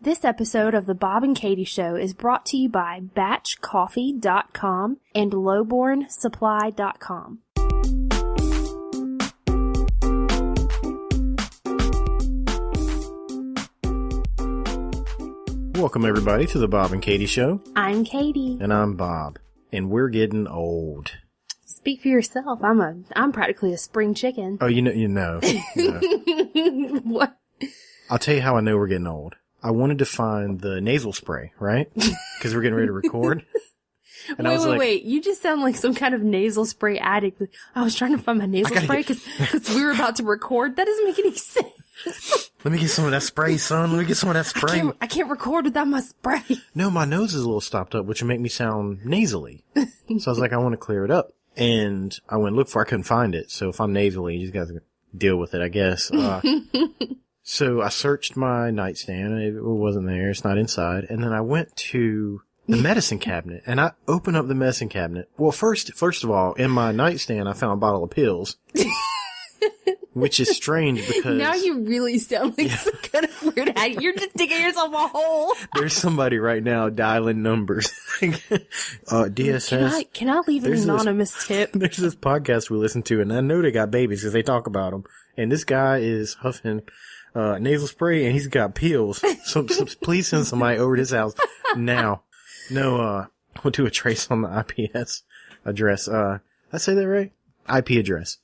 This episode of The Bob and Katie Show is brought to you by BatchCoffee.com and LowbornSupply.com. Welcome, everybody, to The Bob and Katie Show. I'm Katie. And I'm Bob. And we're getting old. Speak for yourself. I'm practically a spring chicken. Oh, you know. What? I'll tell you how I know we're getting old. I wanted to find the nasal spray, right? Because we're getting ready to record. And wait. You just sound like some kind of nasal spray addict. I was trying to find my nasal spray because we were about to record. That doesn't make any sense. Let me get some of that spray, son. Let me get some of that spray. I can't record without my spray. No, my nose is a little stopped up, which would make me sound nasally. So I was like, I want to clear it up. And I went look for it. I couldn't find it. So if I'm nasally, you just got to deal with it, I guess. So I searched my nightstand. It wasn't there. It's not inside. And then I went to the medicine cabinet, and I opened up the medicine cabinet. Well, first of all, in my nightstand, I found a bottle of pills, which is strange because now you really sound like some kind of weird addict. You're just digging yourself a hole. There's somebody right now dialing numbers. DSS. Can I leave an anonymous tip? There's this podcast we listen to, and I know they got babies because they talk about them. And this guy is huffing nasal spray, and he's got pills. So please send somebody over to his house now. No, we'll do a trace on the IPS address. Did I say that right? IP address.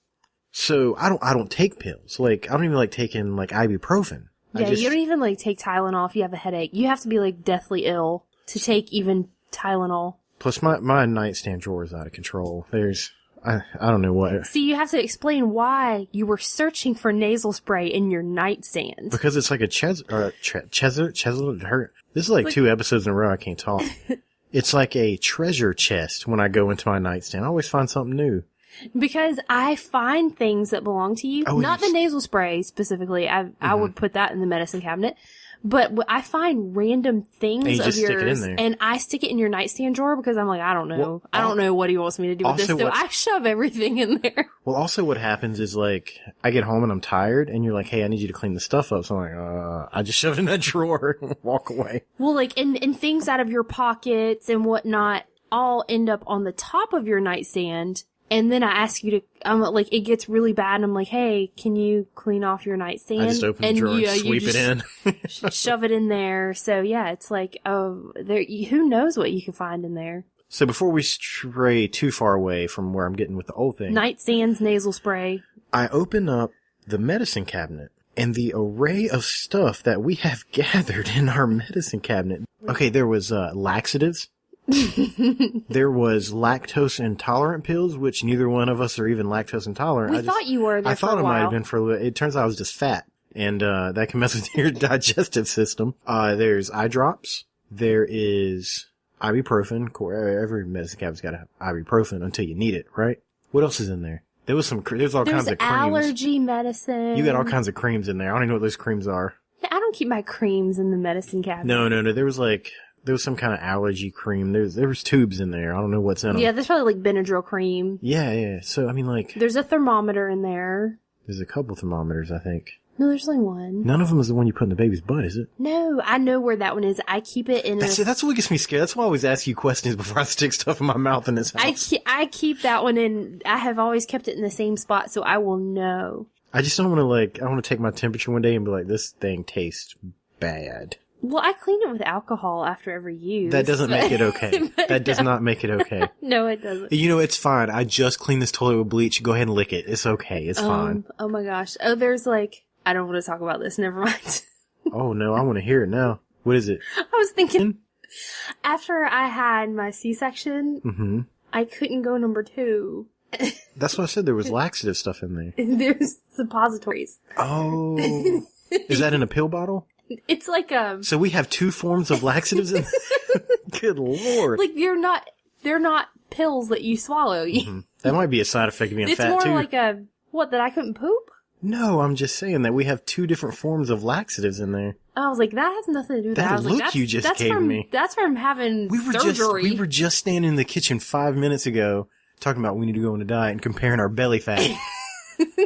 So I don't take pills. Like, I don't even like taking like ibuprofen. Yeah, you don't even like take Tylenol if you have a headache. You have to be like deathly ill to take even Tylenol. Plus my nightstand drawer is out of control. I don't know what. See, you have to explain why you were searching for nasal spray in your nightstand. Because it's like a this is like 2 episodes in a row I can't talk. It's like a treasure chest when I go into my nightstand. I always find something new. Because I find things that belong to you. Not the nasal spray specifically. I would put that in the medicine cabinet. But I find random things of yours, stick it in there. And I stick it in your nightstand drawer because I'm like, I don't know. Well, I don't know what he wants me to do with this, so I shove everything in there. Well, also what happens is, like, I get home and I'm tired, and you're like, hey, I need you to clean the stuff up. So I'm like, I just shove it in that drawer and walk away. Well, like, and things out of your pockets and whatnot all end up on the top of your nightstand. And then I ask you to, like, it gets really bad, and I'm like, hey, can you clean off your nightstand? I just open the drawer and sweep it in. Shove it in there. So, yeah, it's like, who knows what you can find in there. So before we stray too far away from where I'm getting with the old thing. Nightstands, nasal spray. I open up the medicine cabinet, and the array of stuff that we have gathered in our medicine cabinet. Okay, there was laxatives. There was lactose intolerant pills, which neither one of us are even lactose intolerant. I thought you were there I thought I might have been for a little. It turns out I was just fat, and that can mess with your digestive system. There's eye drops. There is ibuprofen. Every medicine cabinet's got ibuprofen until you need it, right? What else is in there? There's all kinds of creams. Allergy medicine. You got all kinds of creams in there. I don't even know what those creams are. Yeah, I don't keep my creams in the medicine cabinet. No. There was some kind of allergy cream. There was tubes in there. I don't know what's in them. Yeah, there's probably like Benadryl cream. Yeah. So, I mean, like... There's a thermometer in there. There's a couple thermometers, I think. No, there's only one. None of them is the one you put in the baby's butt, is it? No, I know where that one is. I keep it in That's what gets me scared. That's why I always ask you questions before I stick stuff in my mouth in this house. I keep that one in... I have always kept it in the same spot, so I will know. I just don't want to, I want to take my temperature one day and be like, this thing tastes bad. Well, I clean it with alcohol after every use. That doesn't make it okay. That does not make it okay. No, it doesn't. You know, it's fine. I just cleaned this toilet with bleach. Go ahead and lick it. It's okay. It's fine. Oh my gosh. Oh, there's like... I don't want to talk about this. Never mind. Oh no, I want to hear it now. What is it? I was thinking, after I had my C-section, I couldn't go number 2. That's what I said. There was laxative stuff in there. There's suppositories. Oh. Is that in a pill bottle? It's like So we have 2 forms of laxatives in Good Lord. Like, they're not pills that you swallow. That might be a side effect of being fat, too. It's more like that I couldn't poop? No, I'm just saying that we have 2 different forms of laxatives in there. I was like, that has nothing to do with that. That look you just gave me. That's from having surgery. We were just standing in the kitchen 5 minutes ago talking about we need to go on a diet and comparing our belly fat.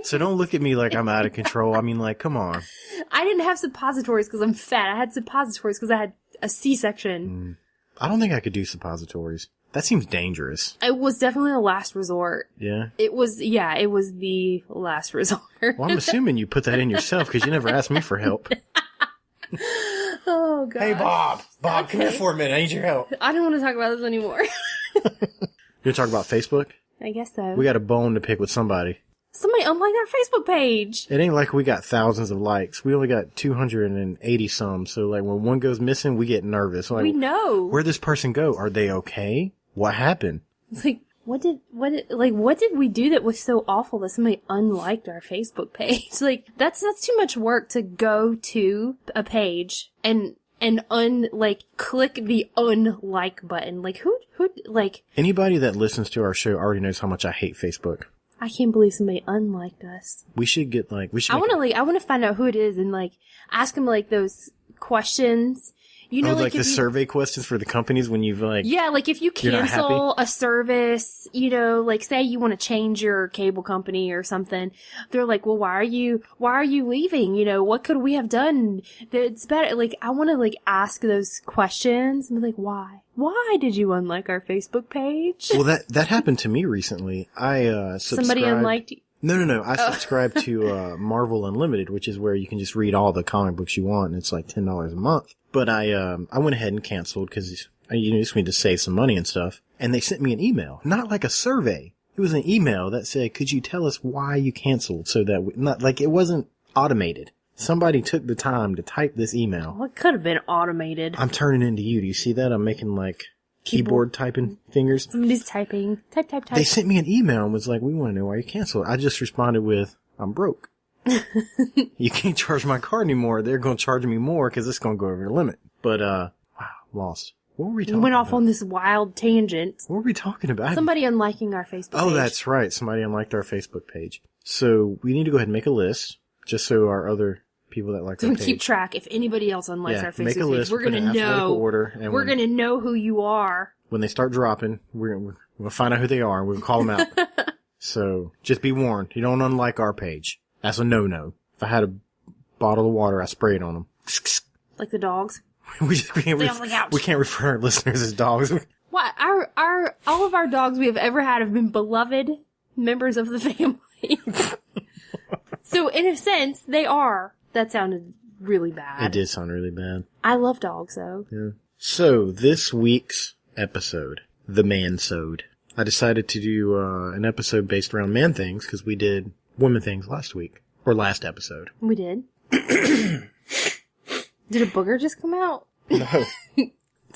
So don't look at me like I'm out of control. I mean, like, come on. I didn't have suppositories because I'm fat. I had suppositories because I had a C-section. I don't think I could do suppositories. That seems dangerous. It was definitely the last resort. Yeah? It was the last resort. Well, I'm assuming you put that in yourself because you never asked me for help. Oh, God. Hey, Bob. Bob, come here for a minute. I need your help. I don't want to talk about this anymore. You talk about Facebook? I guess so. We got a bone to pick with somebody. Somebody unliked our Facebook page. It ain't like we got thousands of likes. We only got 280 some. So, like, when one goes missing, we get nervous. Like, We know. where'd this person go? Are they okay? What happened? It's like, what did we do that was so awful that somebody unliked our Facebook page? Like, that's too much work to go to a page and click the unlike button. Like, who, like, Anybody that listens to our show already knows how much I hate Facebook. I can't believe somebody unliked us. We should get, like, I want to find out who it is and, like, ask them, like, those questions. You know, like the survey questions for the companies when you've, like... Yeah, like if you cancel a service, you know, like say you want to change your cable company or something, they're like, well, why are you leaving? You know, what could we have done that's better? Like, I want to, like, ask those questions and be like, why? Why did you unlike our Facebook page? Well, that happened to me recently. I, subscribed... Somebody unliked you? No. I subscribed to Marvel Unlimited, which is where you can just read all the comic books you want, and it's like $10 a month. But I went ahead and canceled because you just need to save some money and stuff. And they sent me an email, not like a survey. It was an email that said, "Could you tell us why you canceled?" So that it wasn't automated. Somebody took the time to type this email. Well, it could have been automated. I'm turning into you. Do you see that? I'm making like keyboard typing fingers. Somebody's typing. Type. They sent me an email and was like, "We want to know why you canceled." I just responded with, "I'm broke. You can't charge my card anymore. They're going to charge me more because it's going to go over the limit." But, wow, lost. What were we talking about? We went off on this wild tangent. What were we talking about? Somebody unliking our Facebook page. Oh, that's right. Somebody unliked our Facebook page. So we need to go ahead and make a list just so our other people that like our page. Keep track. If anybody else unlikes our Facebook make a list, page, we're going to know. Order, and we're going to know who you are. When they start dropping, we're going to find out who they are and we're going to call them out. So just be warned. You don't unlike our page. That's a no-no. If I had a bottle of water, I spray it on them. Like the dogs? We can't refer to our listeners as dogs. What? All of our dogs we have ever had have been beloved members of the family. So in a sense, they are. That sounded really bad. It did sound really bad. I love dogs though. Yeah. So this week's episode, the Man-sode. I decided to do an episode based around man things because we did woman things last week. Or last episode. We did. Did a booger just come out? No. Did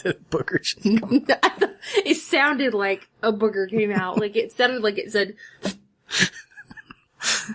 a booger just come out? It sounded like a booger came out. Like it sounded like it said...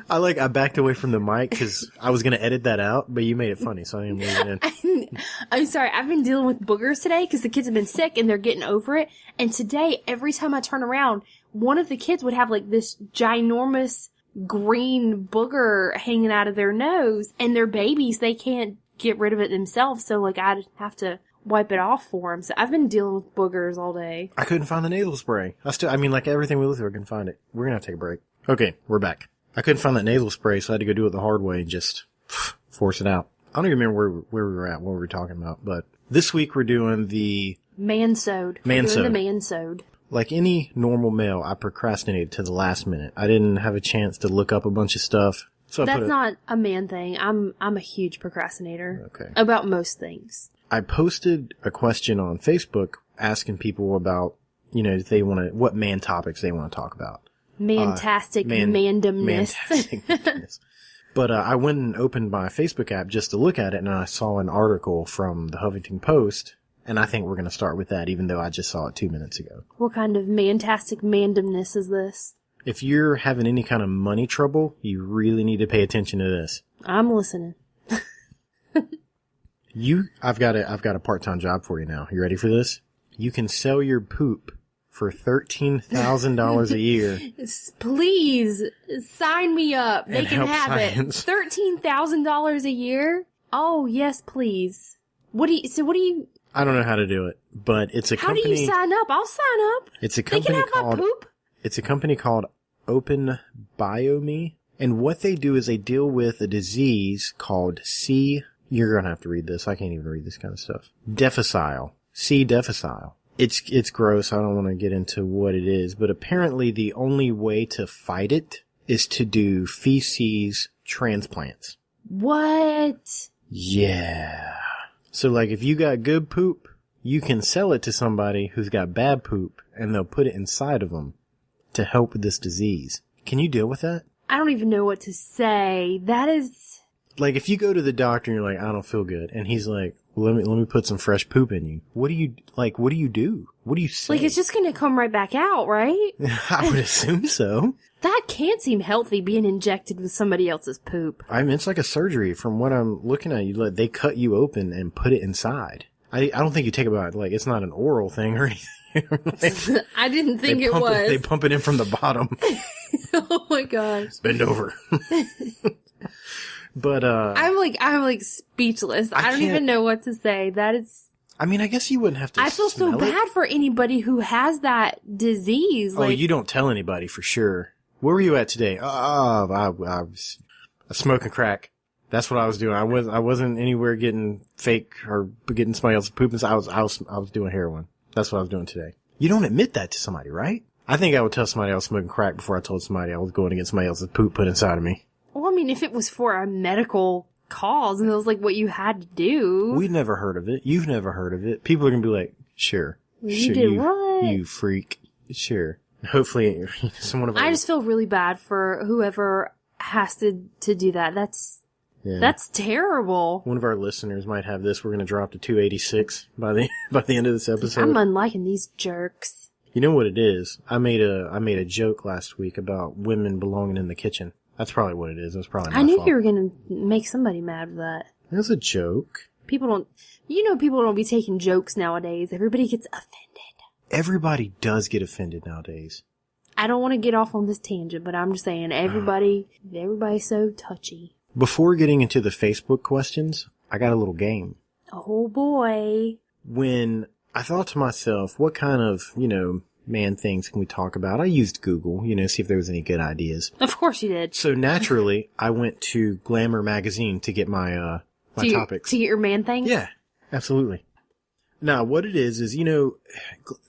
I backed away from the mic because I was going to edit that out, but you made it funny, so I didn't leave it in. I'm sorry, I've been dealing with boogers today because the kids have been sick and they're getting over it. And today, every time I turn around, one of the kids would have like this ginormous green booger hanging out of their nose, and they're babies, they can't get rid of it themselves, so like I'd have to wipe it off for them. So I've been dealing with boogers all day. I couldn't find the nasal spray. Like everything we looked through, I couldn't find it. We're going to take a break. Okay, we're back. I couldn't find that nasal spray, so I had to go do it the hard way and just force it out. I don't even remember where we were at, what we were talking about, but this week we're doing the... Man-sode. Man-sode. We're doing the man-sode. Like any normal male, I procrastinated to the last minute. I didn't have a chance to look up a bunch of stuff. So that's not a man thing. I'm a huge procrastinator. Okay. About most things. I posted a question on Facebook asking people about, what man topics they want to talk about. Mantastic mandomness. Mantastic mandomness. But I went and opened my Facebook app just to look at it, and I saw an article from the Huffington Post, and I think we're going to start with that, even though I just saw it 2 minutes ago. What kind of mantastic mandomness is this? If you're having any kind of money trouble, you really need to pay attention to this. I'm listening. I've got a part-time job for you now. You ready for this? You can sell your poop for $13,000 a year. Please sign me up. They can have science. It. $13,000 a year? Oh, yes, please. What do you? I don't know how to do it, but it's a company. How do you sign up? I'll sign up. It's a company they can have called my poop. It's a company called Open Biome, And what they do is they deal with a disease called you're going to have to read this. I can't even read this kind of stuff. Difficile. C. difficile. It's gross. I don't want to get into what it is, but apparently the only way to fight it is to do feces transplants. What? Yeah. So like if you got good poop, you can sell it to somebody who's got bad poop and they'll put it inside of them to help with this disease. Can you deal with that? I don't even know what to say. That is... Like if you go to the doctor and you're like, I don't feel good. And he's like, well, let me put some fresh poop in you. What do you do? What do you say? Like it's just going to come right back out, right? I would assume so. That can't seem healthy, being injected with somebody else's poop. I mean, it's like a surgery from what I'm looking at. They cut you open and put it inside. I don't think you take about it. Like, it's not an oral thing or anything. I didn't think it was. They pump it in from the bottom. Oh my gosh. Bend over. But, I'm like speechless. I don't even know what to say. That is... I mean, I guess you wouldn't have to I feel so bad for anybody who has that disease. Oh, you don't tell anybody for sure. Where were you at today? I was smoking crack. That's what I was doing. I wasn't anywhere getting fake or getting somebody else's poop. I was doing heroin. That's what I was doing today. You don't admit that to somebody, right? I think I would tell somebody I was smoking crack before I told somebody I was going to get somebody else's poop put inside of me. Well, I mean, if it was for a medical cause and it was like what you had to do. We've never heard of it. You've never heard of it. People are going to be like, sure. You did what? You freak. Sure. Hopefully, someone of I just feel really bad for whoever has to do that. That's terrible. One of our listeners might have this. We're going to drop to 286 by the end of this episode. I'm unliking these jerks. You know what it is? I made a joke last week about women belonging in the kitchen. That's probably what it is. It was probably my fault. You were going to make somebody mad with that. It was a joke. People don't be taking jokes nowadays. Everybody gets offended. Everybody does get offended nowadays. I don't want to get off on this tangent, but I'm just saying everybody's so touchy. Before getting into the Facebook questions, I got a little game. Oh boy. When I thought to myself, what kind of, man things can we talk about? I used Google, see if there was any good ideas. Of course you did. So naturally, I went to Glamour magazine to get my topics. To get your man things? Yeah, absolutely. Now, what it is,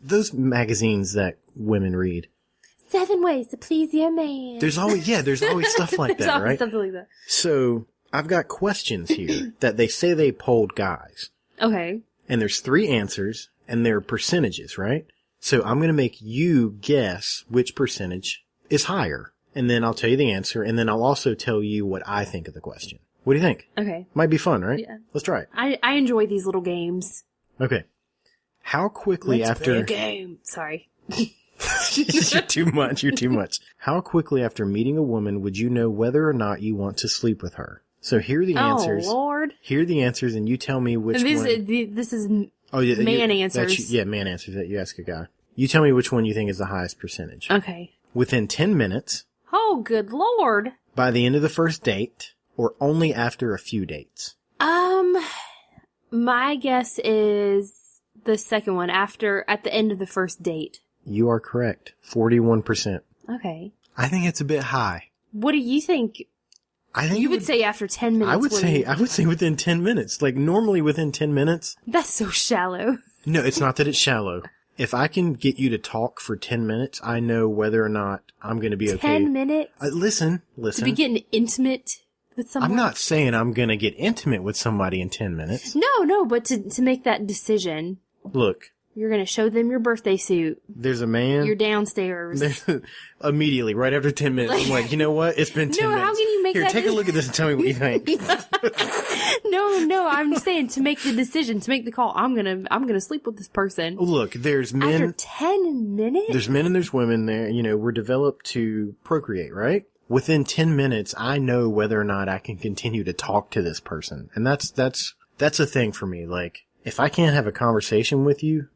those magazines that women read. 7 ways to please your man. There's always stuff like that, right? Something like that. So, I've got questions here that they say they polled guys. Okay. And there's 3 answers, and they're percentages, right? So, I'm going to make you guess which percentage is higher. And then I'll tell you the answer, and then I'll also tell you what I think of the question. What do you think? Okay. Might be fun, right? Yeah. Let's try it. I enjoy these little games. Okay. How quickly Let's after... play a game. Sorry. You're too much. How quickly after meeting a woman would you know whether or not you want to sleep with her? So here are the answers. Oh, Lord. Here are the answers, and you tell me which one... This is man answers. Man answers that you ask a guy. You tell me which one you think is the highest percentage. Okay. Within 10 minutes. Oh, good Lord. By the end of the first date, or only after a few dates? My guess is the second one, at the end of the first date. You are correct. 41%. Okay. I think it's a bit high. What do you think? I think you would say after 10 minutes. I would say within 10 minutes. Like normally within 10 minutes. That's so shallow. No, it's not that it's shallow. If I can get you to talk for 10 minutes, I know whether or not I'm going to be okay. 10 minutes? Listen. To be getting intimate with someone? I'm not saying I'm going to get intimate with somebody in 10 minutes. No, but to make that decision. Look. You're going to show them your birthday suit. There's a man. You're downstairs. Immediately, right after 10 minutes. I'm like, you know what? It's been 10 minutes. No, how can you make that take a look at this and tell me what you think. No, I'm saying to make the decision, to make the call. I'm gonna sleep with this person. Look, there's men. After 10 minutes? There's men and there's women there. We're developed to procreate, right? Within 10 minutes, I know whether or not I can continue to talk to this person. And that's a thing for me. Like, if I can't have a conversation with you,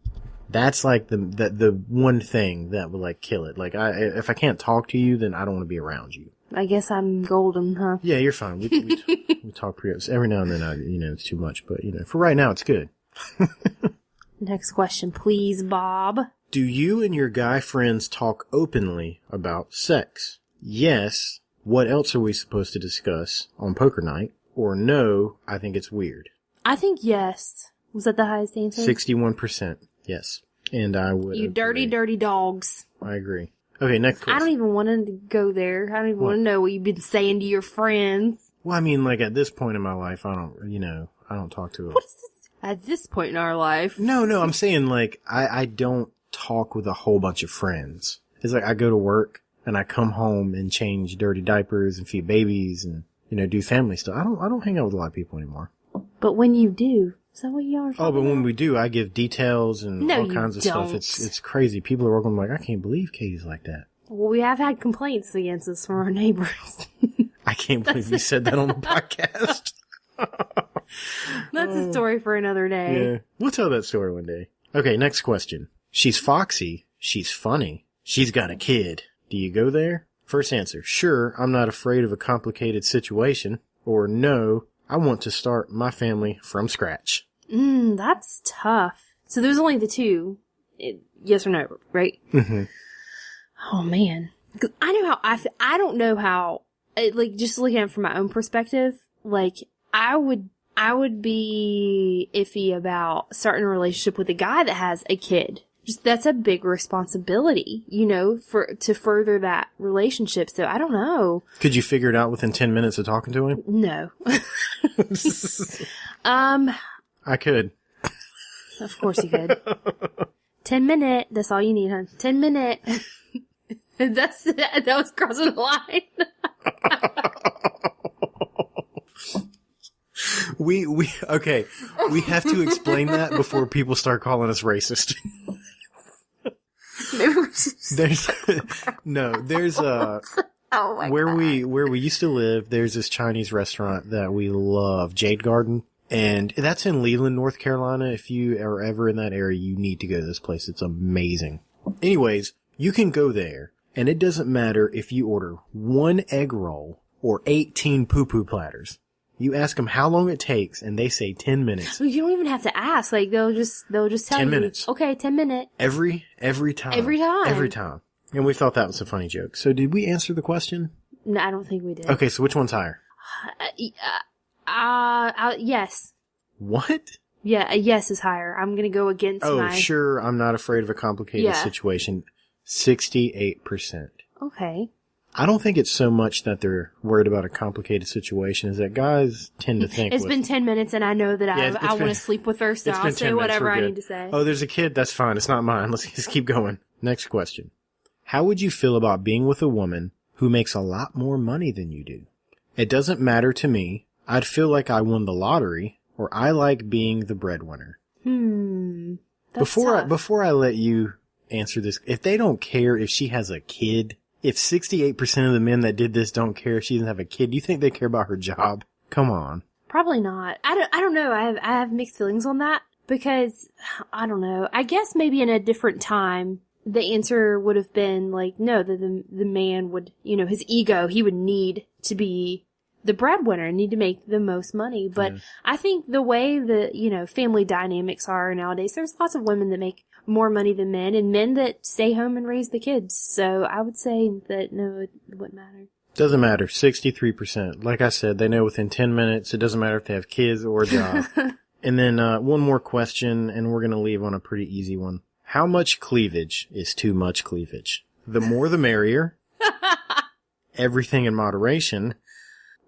that's like the one thing that would like kill it. Like if I can't talk to you, then I don't want to be around you. I guess I'm golden, huh? Yeah, you're fine. We talk pretty every now and then. It's too much, but for right now, it's good. Next question, please, Bob. Do you and your guy friends talk openly about sex? Yes, what else are we supposed to discuss on poker night? Or no, I think it's weird. I think yes. Was that the highest answer? 61%. Yes. And I would You dirty, dirty dogs. I agree. Okay, next question. I don't even want to go there. I don't even want to know what you've been saying to your friends. Well, I mean, like, at this point in my life, I don't talk to them. What is this? At this point in our life? No, I'm saying, like, I don't talk with a whole bunch of friends. It's like I go to work and I come home and change dirty diapers and feed babies and, do family stuff. I don't hang out with a lot of people anymore. But when you do, is that what you are? Oh, but when we do, I give details and all kinds of stuff. It's crazy. People are working like, I can't believe Katie's like that. Well, we have had complaints against us from our neighbors. I can't believe you said that on the podcast. That's a story for another day. Yeah. We'll tell that story one day. Okay, next question. She's foxy. She's funny. She's got a kid. Do you go there? First answer. Sure, I'm not afraid of a complicated situation. Or no, I want to start my family from scratch. That's tough. So there's only the two. Yes or no, right? Mm-hmm. Oh, man. 'Cause I know how I don't know how, like, just looking at it from my own perspective, like, I would be iffy about starting a relationship with a guy that has a kid. Just, that's a big responsibility, to further that relationship. So I don't know. Could you figure it out within 10 minutes of talking to him? No. I could. Of course you could. 10 minute. That's all you need, huh? 10 minute. That was crossing the line. Okay. We have to explain that before people start calling us racist. There's oh my where God. we used to live, there's this Chinese restaurant that we love, Jade Garden, and that's in Leland, North Carolina. If you are ever in that area, you need to go to this place. It's amazing. Anyways, you can go there, and it doesn't matter if you order 1 egg roll or 18 poo-poo platters. You ask them how long it takes, and they say 10 minutes. Well, you don't even have to ask. Like, they'll just tell you. 10 minutes. Okay, 10 minutes. Every time. Every time. Every time. And we thought that was a funny joke. So did we answer the question? No, I don't think we did. Okay, so which one's higher? Yes. What? Yeah, a yes is higher. I'm gonna go against my... Sure, I'm not afraid of a complicated situation. 68%. Okay. I don't think it's so much that they're worried about a complicated situation, is that guys tend to think It's been 10 minutes and I know that I want to sleep with her, so I'll say whatever I need to say. Oh, there's a kid? That's fine. It's not mine. Let's just keep going. Next question. How would you feel about being with a woman who makes a lot more money than you do? It doesn't matter to me. I'd feel like I won the lottery, or I like being the breadwinner. That's tough. Before I let you answer this, if they don't care if she has a kid, if 68% of the men that did this don't care if she doesn't have a kid, do you think they care about her job? Come on. Probably not. I don't know. I have mixed feelings on that because I don't know. I guess maybe in a different time, the answer would have been like, no, the man would, his ego, he would need to be the breadwinner and need to make the most money. But I think the way the, family dynamics are nowadays, there's lots of women that make more money than men and men that stay home and raise the kids. So I would say that no, it wouldn't matter. Doesn't matter. 63%. Like I said, they know within 10 minutes. It doesn't matter if they have kids or a job. And then one more question, and we're going to leave on a pretty easy one. How much cleavage is too much cleavage? The more the merrier. Everything in moderation.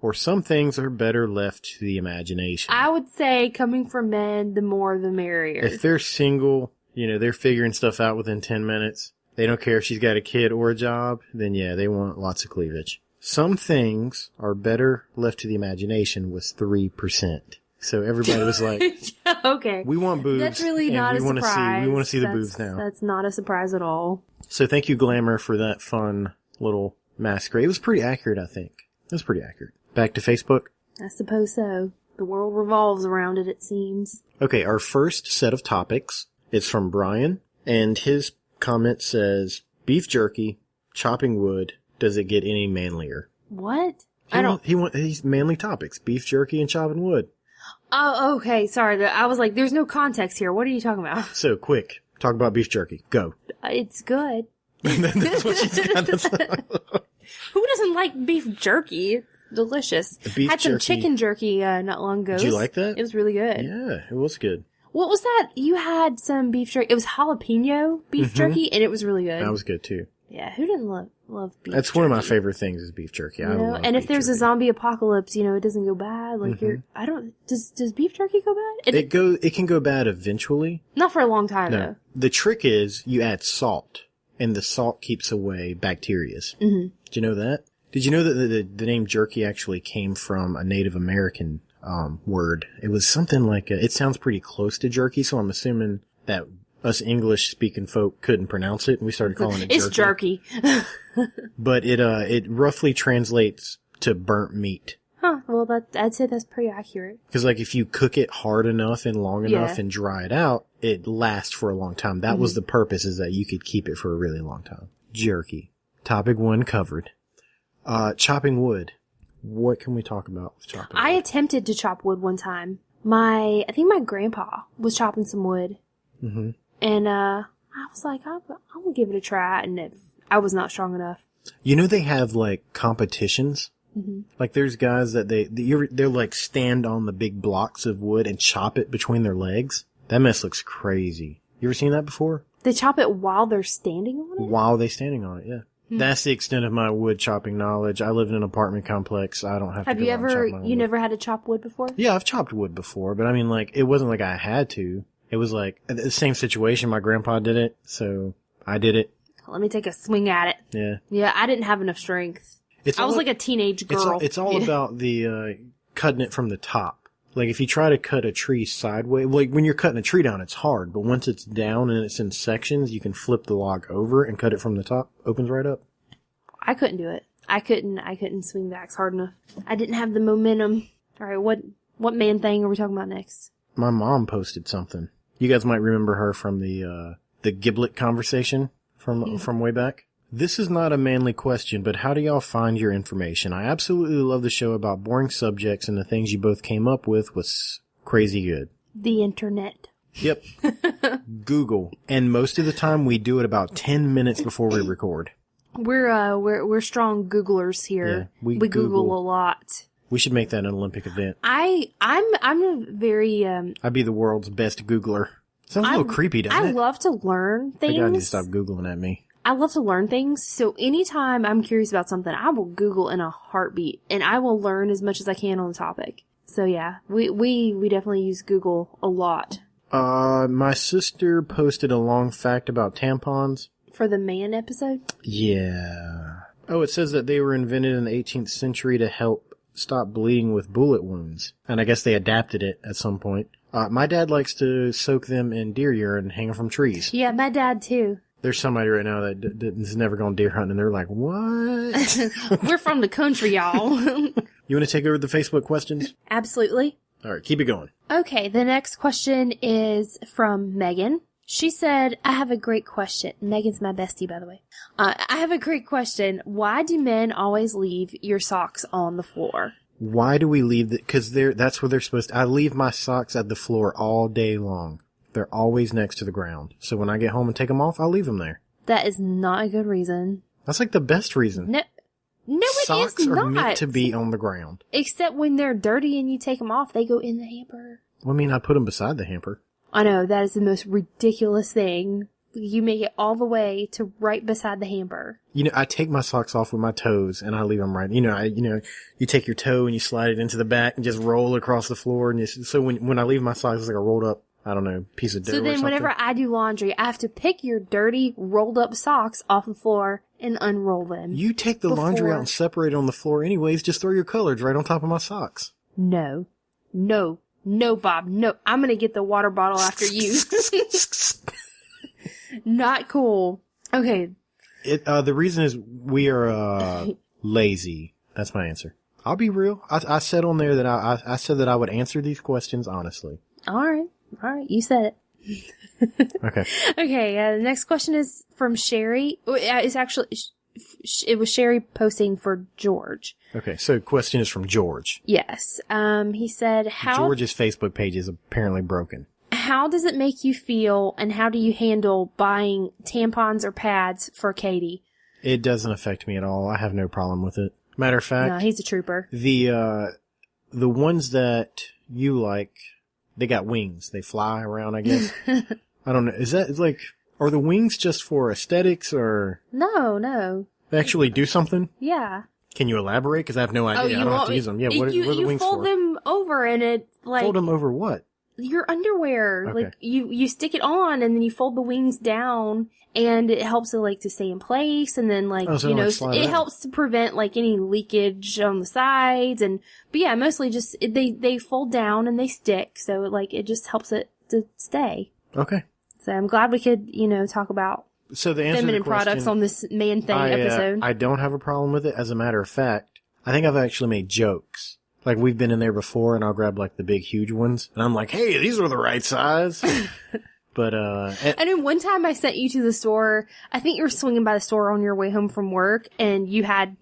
Or some things are better left to the imagination. I would say coming from men, the more the merrier. If they're single, they're figuring stuff out within 10 minutes. They don't care if she's got a kid or a job. Then yeah, they want lots of cleavage. Some things are better left to the imagination was 3%. So everybody was like, okay. We want boobs. That's really not a surprise. We want to see the boobs now. That's not a surprise at all. So thank you, Glamour, for that fun little masquerade. It was pretty accurate, I think. It was pretty accurate. Back to Facebook? I suppose so. The world revolves around it seems. Okay, our first set of topics is from Brian, and his comment says, beef jerky, chopping wood, does it get any manlier? What? He's manly topics, beef jerky and chopping wood. Oh, okay. Sorry. I was like, there's no context here. What are you talking about? So, quick. Talk about beef jerky. Go. It's good. That's what she said. Who doesn't like beef jerky? It's delicious. Beef Had some jerky. chicken jerky not long ago. Did you like that? It was really good. Yeah, it was good. What was that? You had some beef jerky. It was jalapeno beef jerky, and it was really good. That was good too. Yeah, who didn't love beef jerky? That's one of my favorite things is beef jerky. You I know? love And if beef there's a jerky. zombie apocalypse, it doesn't go bad. Like does beef jerky go bad? It can go bad eventually. Not for a long time No. though. The trick is you add salt, and the salt keeps away bacteria. Mm-hmm. Did you know that? Did you know that the name jerky actually came from a Native American word? It was something like it sounds pretty close to jerky, so I'm assuming that us English-speaking folk couldn't pronounce it, and we started calling it jerky. It's jerky. But it roughly translates to burnt meat. Huh. Well, I'd say that's pretty accurate. Because, like, if you cook it hard enough and long enough Yeah. and dry it out, it lasts for a long time. That was the purpose, is that you could keep it for a really long time. Jerky. Topic 1 covered. Chopping wood. What can we talk about with chopping I wood? attempted to chop wood one time. I think my grandpa was chopping some wood. Mm-hmm. And, I was like, I'm gonna give it a try, and I was not strong enough. You know they have, like, competitions? Mm-hmm. Like, there's guys that they'll, like, stand on the big blocks of wood and chop it between their legs. That mess looks crazy. You ever seen that before? They chop it while they're standing on it? While they standing on it, yeah. That's the extent of my wood chopping knowledge. I live in an apartment complex. I don't have to Have go you out and ever, chop my you wood. never had to chop wood before? Yeah, I've chopped wood before, but I mean, like, it wasn't like I had to. It was like the same situation. My grandpa did it, so I did it. Let me take a swing at it. Yeah. Yeah, I didn't have enough strength. I was like a teenage girl. It's all about the cutting it from the top. Like, if you try to cut a tree sideways, like, when you're cutting a tree down, it's hard, but once it's down and it's in sections, you can flip the log over and cut it from the top. Opens right up. I couldn't do it. I couldn't swing the axe hard enough. I didn't have the momentum. All right, what man thing are we talking about next? My mom posted something. You guys might remember her from the giblet conversation from way back. This is not a manly question, but how do y'all find your information? I absolutely love the show about boring subjects, and the things you both came up with was crazy good. The internet. Yep. Google. And most of the time we do it about 10 minutes before we record. We're strong Googlers here. Yeah, we Google Google a lot. We should make that an Olympic event. I'm a very I'd be the world's best Googler. Sounds a little creepy, doesn't I it? love to learn I think I need to things. stop Googling at me. I love to learn things, so anytime I'm curious about something, I will Google in a heartbeat, and I will learn as much as I can on the topic. So yeah, we definitely use Google a lot. My sister posted a long fact about tampons. For the man episode? Yeah. Oh, it says that they were invented in the 18th century to help stop bleeding with bullet wounds. And I guess they adapted it at some point. My dad likes to soak them in deer urine and hang them from trees. Yeah, my dad too. There's somebody right now that has never gone deer hunting, and they're like, what? We're from the country, y'all. You want to take over the Facebook questions? Absolutely. All right, keep it going. Okay, the next question is from Megan. She said, I have a great question. Megan's my bestie, by the way. I have a great question. Why do men always leave your socks on the floor? Why do we leave the... Because that's where they're supposed to... I leave my socks at the floor all day long. They're always next to the ground. So when I get home and take them off, I'll leave them there. That is not a good reason. That's like the best reason. No, it Socks is not. are meant to be on the ground. Except when they're dirty and you take them off, they go in the hamper. Well, I mean, I put them beside the hamper. I know, that is the most ridiculous thing. You make it all the way to right beside the hamper. You know, I take my socks off with my toes and I leave them right. You take your toe and you slide it into the back and just roll across the floor. And so when I leave my socks, it's like a rolled up, I don't know, piece of dough or So then something. whenever I do laundry, I have to pick your dirty, rolled up socks off the floor and unroll them. You take the laundry out and separate it on the floor anyways. Just throw your colors right on top of my socks. No, Bob, no. I'm gonna get the water bottle after you. Not cool. Okay. The reason is we are lazy. That's my answer. I'll be real. I said on there that I said that I would answer these questions honestly. All right. You said it. Okay. Okay. The next question is from Sherry. It's actually, it was Sherry posting for George. Okay. So question is from George. Yes. He said, George's Facebook page is apparently broken. How does it make you feel, and how do you handle buying tampons or pads for Katie? It doesn't affect me at all. I have no problem with it. Matter of fact, No, he's a trooper. the ones that you like, they got wings. They fly around, I guess. I don't know. Is that like, are the wings just for aesthetics or? No. They actually do something? Yeah. Can you elaborate? Because I have no idea. I don't have to use them. Yeah, what are the you wings fold for? them over and it like Fold them over what? your underwear. Okay. Like you stick it on and then you fold the wings down and it helps it like to stay in place and then like so you know like slide it out. helps to prevent like any leakage on the sides but yeah, mostly just they fold down and they stick, so like it just helps it to stay. Okay. So I'm glad we could, talk about So the answer feminine to the question, products on this man thing episode. I don't have a problem with it. As a matter of fact, I think I've actually made jokes. Like, we've been in there before, and I'll grab, like, the big, huge ones. And I'm like, hey, these are the right size. But, I know one time I sent you to the store. I think you were swinging by the store on your way home from work, and you had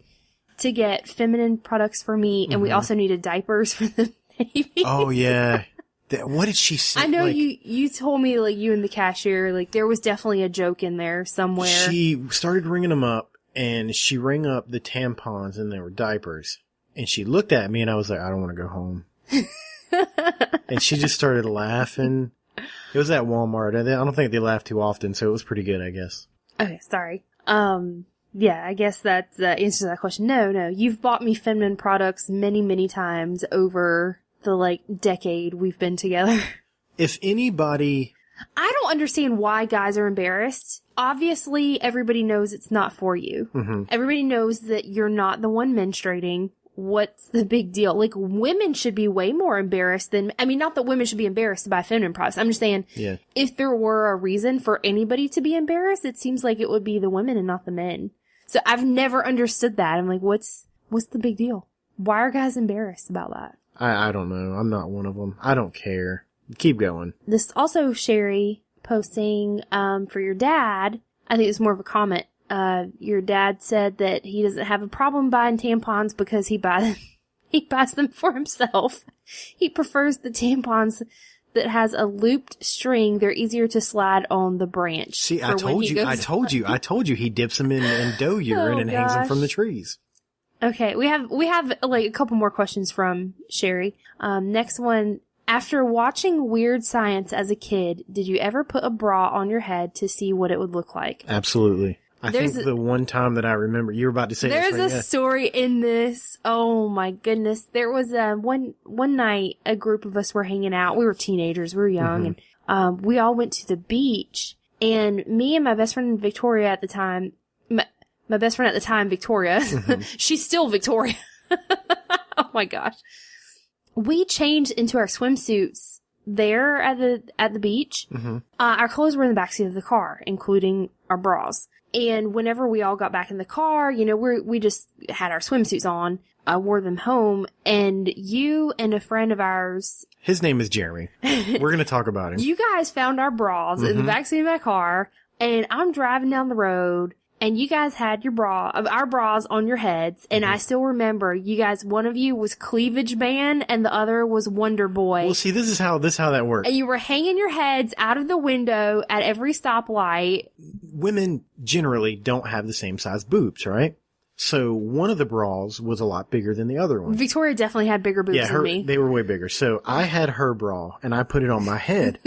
to get feminine products for me, and we also needed diapers for the baby. oh, yeah. What did she say? I know like, you told me, like, you and the cashier, like, there was definitely a joke in there somewhere. She started ringing them up, and she rang up the tampons, and they were diapers. And she looked at me, and I was like, I don't want to go home. And she just started laughing. It was at Walmart. I don't think they laugh too often, so it was pretty good, I guess. Okay, sorry. Yeah, I guess that answers that question. No, you've bought me feminine products many, many times over the, like, decade we've been together. If anybody... I don't understand why guys are embarrassed. Obviously, everybody knows it's not for you. Mm-hmm. Everybody knows that you're not the one menstruating. What's the big deal? Like, women should be way more embarrassed than... I mean, not that women should be embarrassed to buy feminine products. I'm just saying, if there were a reason for anybody to be embarrassed, it seems like it would be the women and not the men. So I've never understood that. I'm like, what's the big deal? Why are guys embarrassed about that? I don't know. I'm not one of them. I don't care. Keep going. This also Sherry posting for your dad. I think it's more of a comment. Your dad said that he doesn't have a problem buying tampons because he buys them for himself. He prefers the tampons that has a looped string. They're easier to slide on the branch. See, I told you he dips them in dough urine and hangs them from the trees. Okay, we have like a couple more questions from Sherry. Next one. After watching Weird Science as a kid, did you ever put a bra on your head to see what it would look like? Absolutely. I think the one time that I remember, you were about to say there's this, right? a story in this. Oh my goodness. There was one night, a group of us were hanging out. We were teenagers. We were young. And we all went to the beach. And me and my best friend Victoria at the time, my best friend at the time, Victoria, she's still Victoria. Oh my gosh. We changed into our swimsuits there at the beach. Our clothes were in the backseat of the car, including our bras. And whenever we all got back in the car, we just had our swimsuits on, wore them home, and you and a friend of ours. His name is Jeremy. We're going to talk about him. You guys found our bras in the backseat of my car, and I'm driving down the road, and you guys had our bras on your heads, and I still remember you guys, one of you was Cleavage Man, and the other was Wonder Boy. Well, see, this is how that works. And you were hanging your heads out of the window at every stoplight. Women generally don't have the same size boobs, right? So one of the bras was a lot bigger than the other one. Victoria definitely had bigger boobs than me. They were way bigger. So I had her bra, and I put it on my head,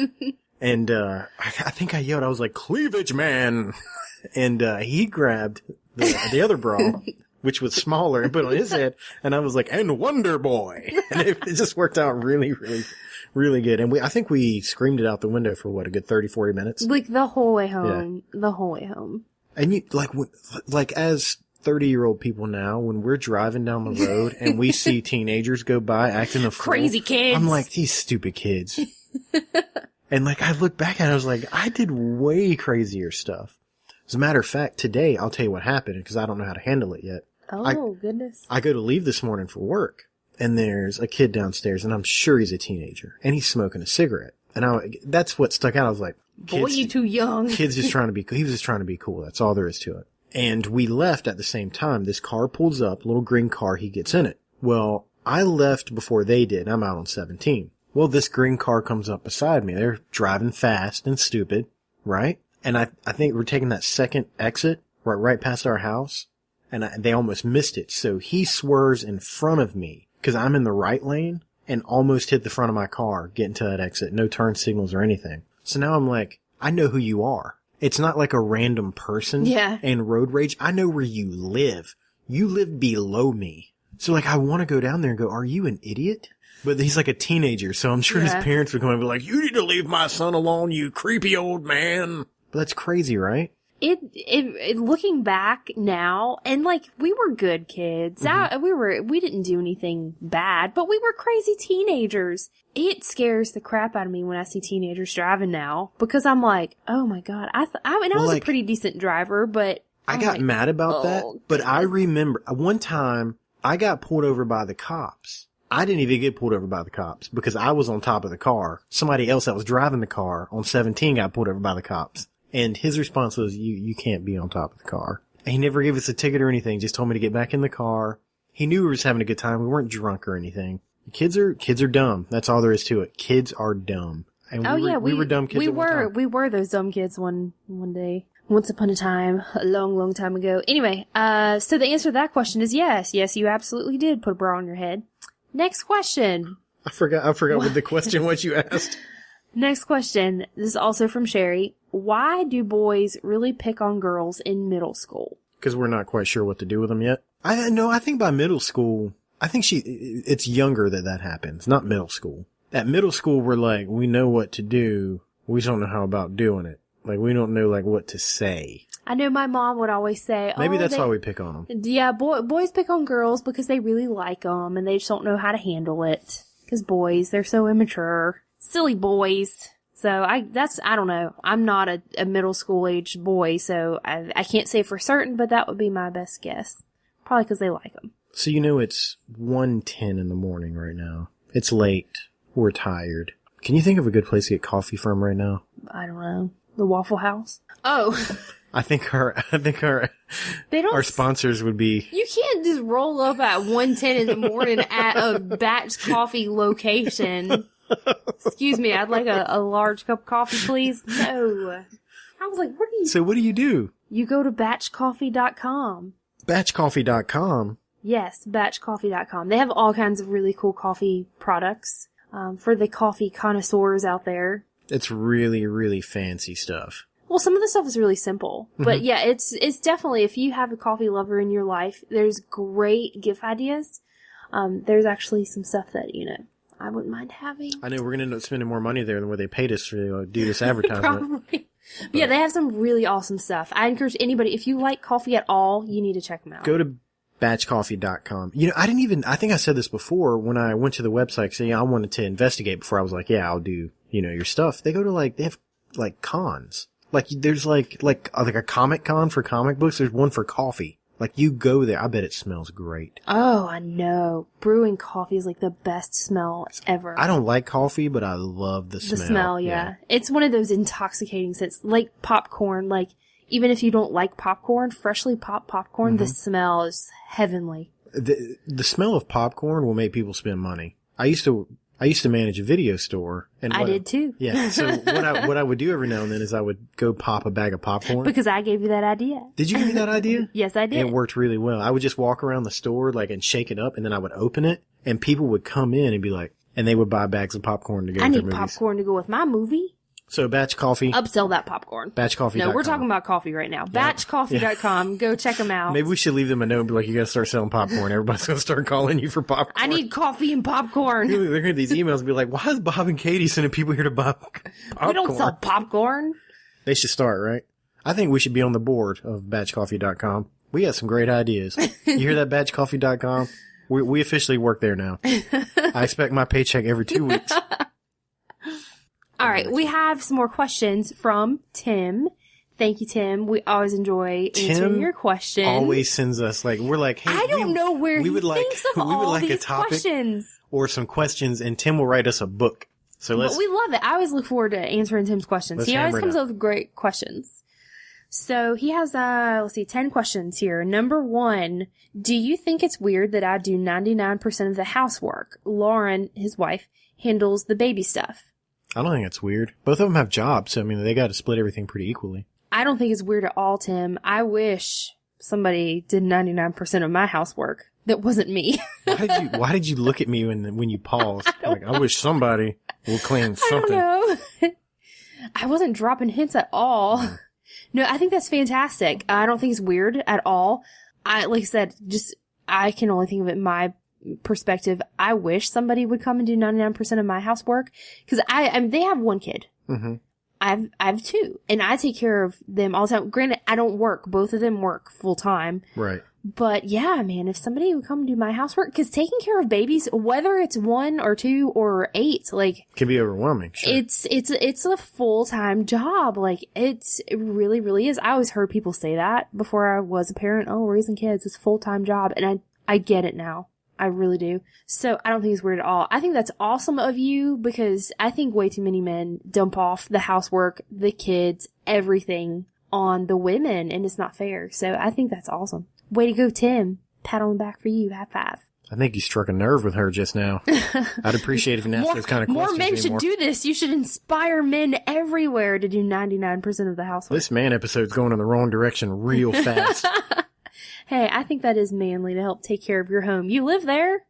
and I think I yelled, I was like, Cleavage Man! And he grabbed the other bra, which was smaller, and put it on his head, and I was like, and Wonder Boy! And it just worked out really, really, really good. And I think we screamed it out the window for a good 30, 40 minutes? Like the whole way home. Yeah. The whole way home. And you, like as 30-year-old people now, when we're driving down the road and we see teenagers go by acting a fool, crazy kids. I'm like, these stupid kids. And like, I look back at it, I was like, I did way crazier stuff. As a matter of fact, today, I'll tell you what happened because I don't know how to handle it yet. Oh, goodness. I go to leave this morning for work, and there's a kid downstairs, and I'm sure he's a teenager, and he's smoking a cigarette. And that's what stuck out. I was like, boy, you too young. Kid's just trying to be cool. He was just trying to be cool. That's all there is to it. And we left at the same time. This car pulls up, little green car, he gets in it. Well, I left before they did. I'm out on 17. Well, this green car comes up beside me. They're driving fast and stupid, right? And I think we're taking that second exit right past our house, and they almost missed it. So he swerves in front of me because I'm in the right lane and almost hit the front of my car getting to that exit. No turn signals or anything. So now I'm like, I know who you are. It's not like a random person and road rage. I know where you live. You live below me. So like, I want to go down there and go, are you an idiot? But he's like a teenager, so I'm sure his parents would come and be like, you need to leave my son alone, you creepy old man. But that's crazy, right? It looking back now, and like, we were good kids. We didn't do anything bad, but we were crazy teenagers. It scares the crap out of me when I see teenagers driving now, because I'm like, oh my God. I was a pretty decent driver, but I got mad about that. But I remember one time I got pulled over by the cops. I didn't even get pulled over by the cops because I was on top of the car. Somebody else that was driving the car on 17 got pulled over by the cops. And his response was, you can't be on top of the car. And he never gave us a ticket or anything, just told me to get back in the car. He knew we were just having a good time. We weren't drunk or anything. Kids are dumb. That's all there is to it. Kids are dumb. And we were dumb kids. We were those dumb kids one day. Once upon a time, a long, long time ago. Anyway, so the answer to that question is yes. Yes, you absolutely did put a bra on your head. Next question. I forgot what the question was you asked. Next question. This is also from Sherry. Why do boys really pick on girls in middle school? Because we're not quite sure what to do with them yet. I think by middle school, it's younger that happens, not middle school. At middle school, we're like, we know what to do. We just don't know how about doing it. Like, we don't know, like, what to say. I know my mom would always say, maybe that's why we pick on them. Yeah, boys pick on girls because they really like them and they just don't know how to handle it. Because boys, they're so immature. Silly boys. So I don't know. I'm not a middle school age boy, so I can't say for certain, but that would be my best guess. Probably because they like them. So it's 1:10 in the morning right now. It's late. We're tired. Can you think of a good place to get coffee from right now? I don't know. The Waffle House? Oh. I think our sponsors would be. You can't just roll up at 1:10 in the morning at a Batch Coffee location. Excuse me, I'd like a large cup of coffee, please. No. I was like, what do you... So what do? You go to batchcoffee.com. Batchcoffee.com? Yes, batchcoffee.com. They have all kinds of really cool coffee products for the coffee connoisseurs out there. It's really, really fancy stuff. Well, some of the stuff is really simple. But yeah, it's definitely, if you have a coffee lover in your life, there's great gift ideas. There's actually some stuff that, I wouldn't mind having. I know we're going to end up spending more money there than what they paid us to do this advertisement. Probably. But yeah, they have some really awesome stuff. I encourage anybody, if you like coffee at all, you need to check them out. Go to batchcoffee.com. I think I said this before when I went to the website saying I wanted to investigate before I was like, yeah, I'll do, your stuff. They go to they have cons. Like there's like a Comic Con for comic books. There's one for coffee. Like you go there. I bet it smells great. Oh, I know. Brewing coffee is like the best smell ever. I don't like coffee, but I love the smell. The smell, yeah. It's one of those intoxicating scents, like popcorn. Like even if you don't like popcorn, freshly popped popcorn, the smell is heavenly. The smell of popcorn will make people spend money. I used to manage a video store. And I did too. Yeah. So what I would do every now and then is I would go pop a bag of popcorn. Because I gave you that idea. Did you give me that idea? Yes, I did. And it worked really well. I would just walk around the store and shake it up and then I would open it and people would come in and be like, and they would buy bags of popcorn to go with their movies. I need popcorn to go with my movie. So Batch Coffee. Upsell that popcorn. Batchcoffee.com. No, we're talking about coffee right now. Batchcoffee.com. Yeah. Go check them out. Maybe we should leave them a note and be like, you gotta start selling popcorn. Everybody's gonna start calling you for popcorn. I need coffee and popcorn. They're gonna get these emails and be like, why is Bob and Katie sending people here to buy popcorn? We don't sell popcorn. They should start, right? I think we should be on the board of batchcoffee.com. We got some great ideas. You hear that, batchcoffee.com? We officially work there now. I expect my paycheck every 2 weeks. All right, we have some more questions from Tim. Thank you, Tim. We always enjoy answering your questions. Always sends us we're like, hey, I don't know where he thinks of all these questions. Or some questions, and Tim will write us a book. So but we love it. I always look forward to answering Tim's questions. He always comes up with great questions. So he has, 10 questions here. Number 1, do you think it's weird that I do 99% of the housework? Lauren, his wife, handles the baby stuff. I don't think it's weird. Both of them have jobs, so they got to split everything pretty equally. I don't think it's weird at all, Tim. I wish somebody did 99% of my housework that wasn't me. Why did you look at me when you paused? I wish somebody will clean something. I don't know. I wasn't dropping hints at all. No, I think that's fantastic. I don't think it's weird at all. Like I said, I can only think of it in my perspective. I wish somebody would come and do 99% of my housework. Cause I mean, they have one kid. Mm-hmm. I have two, and I take care of them all the time. Granted, I don't work. Both of them work full time. Right. But yeah, man, if somebody would come do my housework, cause taking care of babies, whether it's 1 or 2 or 8, can be overwhelming. Sure. It's a full-time job. It really, really is. I always heard people say that before I was a parent. Oh, raising kids is a full-time job. And I get it now. I really do. So I don't think it's weird at all. I think that's awesome of you, because I think way too many men dump off the housework, the kids, everything on the women, and it's not fair. So I think that's awesome. Way to go, Tim. Pat on the back for you. High five. I think you struck a nerve with her just now. I'd appreciate if you asked those kind of questions. More men should do this. You should inspire men everywhere to do 99% of the housework. This man episode's going in the wrong direction real fast. Hey, I think that is manly to help take care of your home. You live there.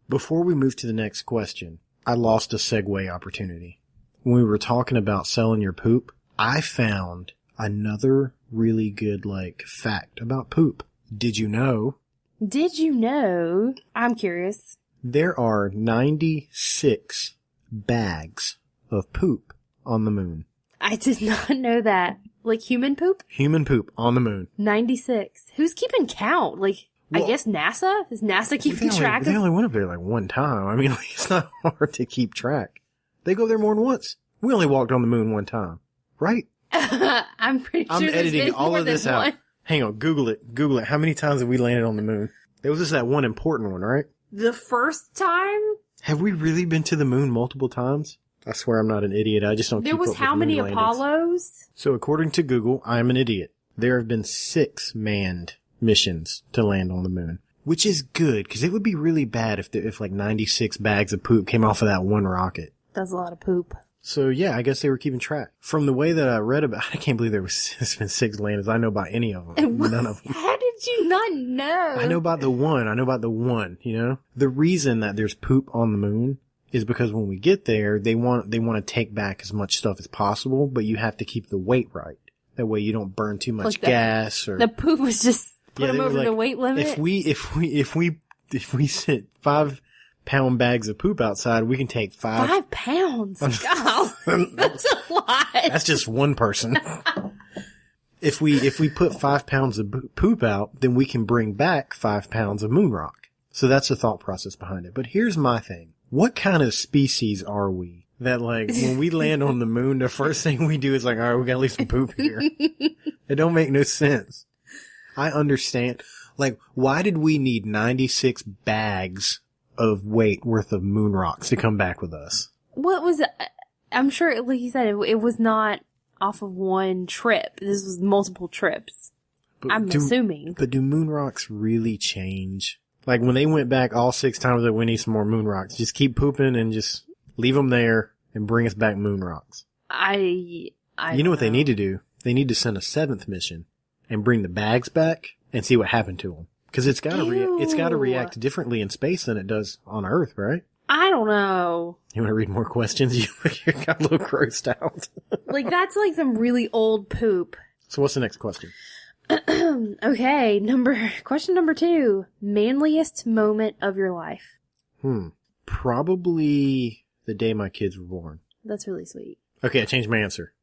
Before we move to the next question, I lost a segue opportunity. When we were talking about selling your poop, I found another really good, fact about poop. Did you know? I'm curious. There are 96 bags of poop on the moon. I did not know that. Human poop? Human poop on the moon. 96. Who's keeping count? I guess NASA? Is NASA keeping track of? They only went up there one time. I mean, it's not hard to keep track. They go there more than once. We only walked on the moon one time. Right? I'm pretty sure I'm editing all of this out. Hang on. Google it. How many times have we landed on the moon? There was just that one important one, right? The first time? Have we really been to the moon multiple times? I swear I'm not an idiot. I just don't keep up with moon landings. There was how many Apollos? So according to Google, I'm an idiot. There have been 6 manned missions to land on the moon, which is good, because it would be really bad if 96 bags of poop came off of that one rocket. That's a lot of poop. So yeah, I guess they were keeping track. From the way that I read about, I can't believe there's been 6 landings. I know about any of them. None of them. How did you not know? I know about the one, The reason that there's poop on the moon is because when we get there, they want to take back as much stuff as possible, but you have to keep the weight right. That way you don't burn too much gas or... The poop was just put them over the weight limit? If we sit 5-pound bags of poop outside, we can take 5... 5 pounds? God, that's a lot. That's just one person. If we put 5 pounds of poop out, then we can bring back 5 pounds of moon rock. So that's the thought process behind it. But here's my thing. What kind of species are we that when we land on the moon, the first thing we do is all right, we gotta leave some poop here. It don't make no sense. I understand. Why did we need 96 bags of weight worth of moon rocks to come back with us? What was it? I'm sure, like you said, it was not off of one trip. This was multiple trips. I'm assuming. But do moon rocks really change? When they went back all 6 times, that we need some more moon rocks. Just keep pooping and just leave them there and bring us back moon rocks. You know what they need to do? They need to send a 7th mission and bring the bags back and see what happened to them. Because it's got to react differently in space than it does on Earth, right? I don't know. You want to read more questions? You got a little grossed out. That's some really old poop. So what's the next question? Okay, question number 2. Manliest moment of your life? Probably the day my kids were born. That's really sweet. Okay, I changed my answer.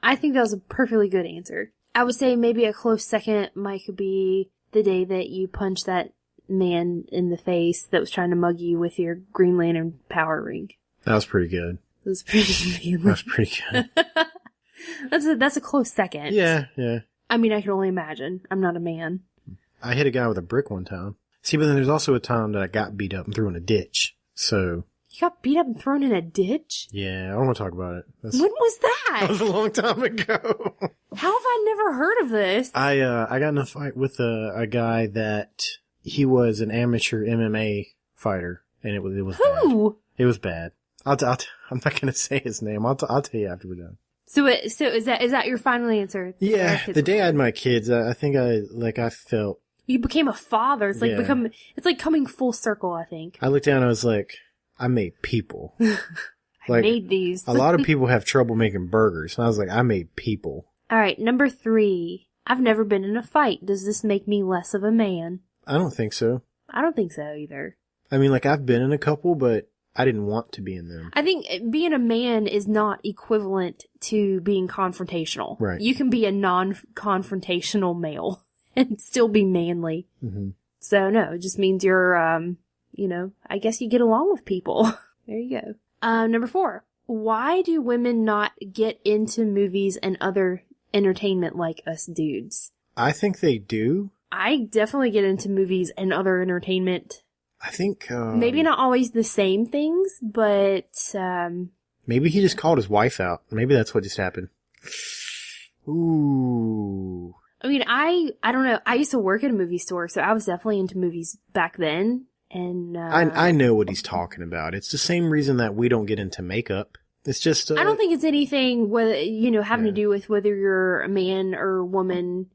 I think that was a perfectly good answer. I would say maybe a close second might be the day that you punched that man in the face that was trying to mug you with your Green Lantern power ring. That was pretty good. It was pretty manly. That was pretty good. That's a close second. Yeah. I mean, I can only imagine. I'm not a man. I hit a guy with a brick one time. See, but then there's also a time that I got beat up and threw in a ditch. So... You got beat up and thrown in a ditch? Yeah, I don't want to talk about it. When was that? That was a long time ago. How have I never heard of this? I got in a fight with a guy that he was an amateur MMA fighter, and it was Who? Bad. It was bad. I'm not gonna say his name. I'll tell you after we're done. So is that your final answer? Yeah, the day I had my kids, I think I felt... You became a father. It's it's like coming full circle, I think. I looked down and I was like, I made people. I made these. A lot of people have trouble making burgers. And I was like, I made people. All right, number 3. I've never been in a fight. Does this make me less of a man? I don't think so. I don't think so either. I mean, like, I've been in a couple, but I didn't want to be in them. I think being a man is not equivalent to being confrontational. Right. You can be a non-confrontational male and still be manly. Mm-hmm. So, no, it just means you're, I guess you get along with people. There you go. Number 4. Why do women not get into movies and other entertainment like us dudes? I think they do. I definitely get into movies and other entertainment. I think... maybe not always the same things, but... maybe he just called his wife out. Maybe that's what just happened. Ooh. I mean, I don't know. I used to work at a movie store, so I was definitely into movies back then. And I know what he's talking about. It's the same reason that we don't get into makeup. It's just... I don't think it's anything having to do with whether you're a man or a woman.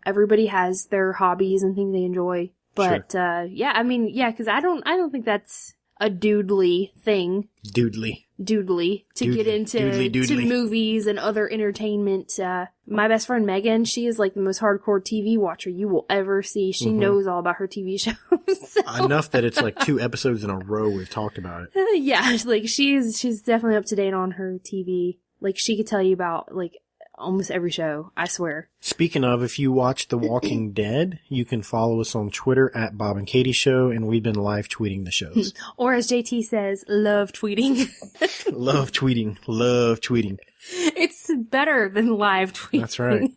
Everybody has their hobbies and things they enjoy. But, sure. Because I don't think that's a doodly thing. Doodly. To get into to movies and other entertainment. My best friend Megan, she is like the most hardcore TV watcher you will ever see. She knows all about her TV shows. Enough that it's like 2 episodes in a row we've talked about it. Yeah, like she's definitely up to date on her TV. Like she could tell you about like almost every show, I swear. Speaking of, if you watch The Walking Dead, you can follow us on Twitter at Bob and Katie Show, and we've been live tweeting the shows. Or as JT says, love tweeting. Love tweeting. It's better than live tweeting. That's right.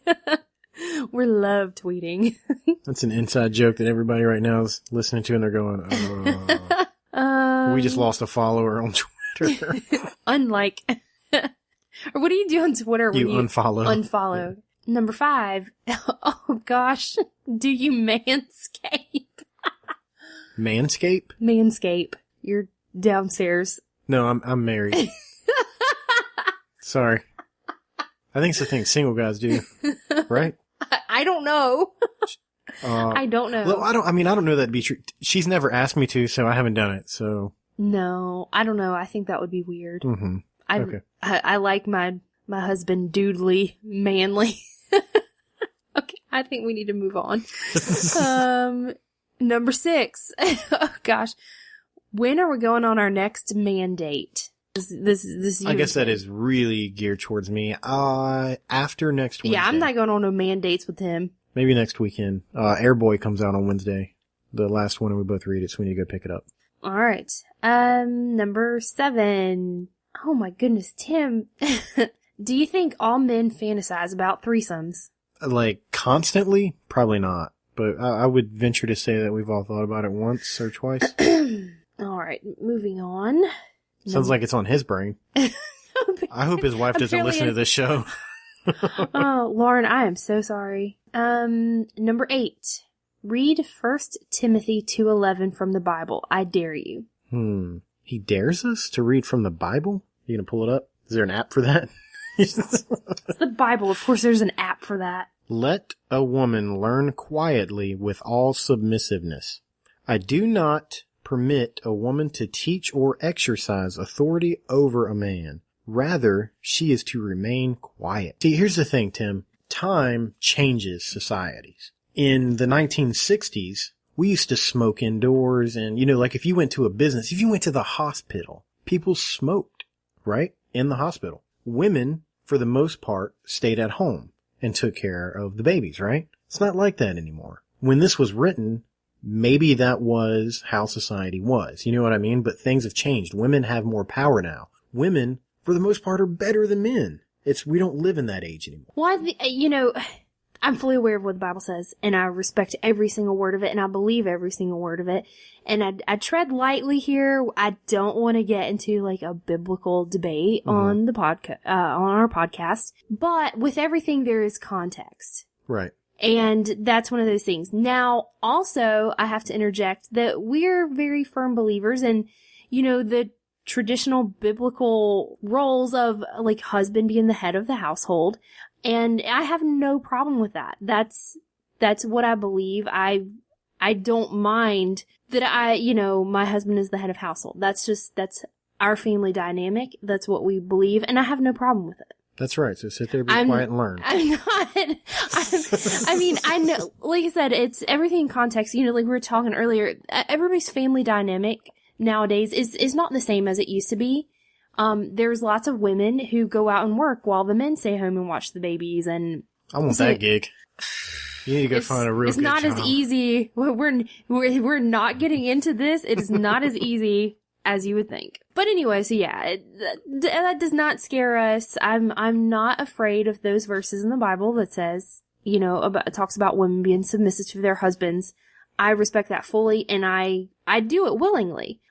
We're love tweeting. That's an inside joke that everybody right now is listening to, and they're going, we just lost a follower on Twitter. Unlike... Or what do you do on Twitter when you unfollow? Yeah. Number 5. Oh gosh. Do you manscape? Manscape? Manscape. You're downstairs. No, I'm married. Sorry. I think it's the thing single guys do. Right? I don't know. I don't know. Well, I don't know that'd be true. She's never asked me to, so I haven't done it, so. No, I don't know. I think that would be weird. Mm-hmm. Okay. I like my husband doodly, manly. Okay, I think we need to move on. Number 6. Oh gosh, when are we going on our next man date? This I guess that is really geared towards me. After next Wednesday. Yeah, I'm not going on no man dates with him. Maybe next weekend. Airboy comes out on Wednesday. The last one, and we both read it, so we need to go pick it up. All right. Number 7. Oh my goodness, Tim. Do you think all men fantasize about threesomes? Like, constantly? Probably not. But I would venture to say that we've all thought about it once or twice. All right, moving on. Sounds like it's on his brain. I hope his wife doesn't listen to this show. Oh, Lauren, I am so sorry. Number 8. Read 1 Timothy 2:11 from the Bible. I dare you. He dares us to read from the Bible? You gonna pull it up? Is there an app for that? It's the Bible. Of course there's an app for that. Let a woman learn quietly with all submissiveness. I do not permit a woman to teach or exercise authority over a man. Rather, she is to remain quiet. See, here's the thing, Tim. Time changes societies. In the 1960s, we used to smoke indoors, and, like if you went to a business, if you went to the hospital, people smoked, right? In the hospital. Women, for the most part, stayed at home and took care of the babies, right? It's not like that anymore. When this was written, maybe that was how society was. You know what I mean? But things have changed. Women have more power now. Women, for the most part, are better than men. We don't live in that age anymore. Well, I'm fully aware of what the Bible says, and I respect every single word of it, and I believe every single word of it. And I tread lightly here. I don't want to get into like a biblical debate on the podcast, on our podcast. But with everything, there is context. Right. And that's one of those things. Now, also, I have to interject that we're very firm believers, and the traditional biblical roles of like husband being the head of the household. And I have no problem with that. That's what I believe. I don't mind that my husband is the head of household. That's our family dynamic. That's what we believe. And I have no problem with it. That's right. So sit there, be quiet, and learn. I'm not. I know. Like I said, it's everything in context. Like we were talking earlier. Everybody's family dynamic nowadays is not the same as it used to be. There's lots of women who go out and work while the men stay home and watch the babies. And I want that gig. You need to go find a real. It's not as easy. We're not getting into this. It is not as easy as you would think. But anyway, so yeah, that does not scare us. I'm not afraid of those verses in the Bible that says, talks about women being submissive to their husbands. I respect that fully, and I do it willingly.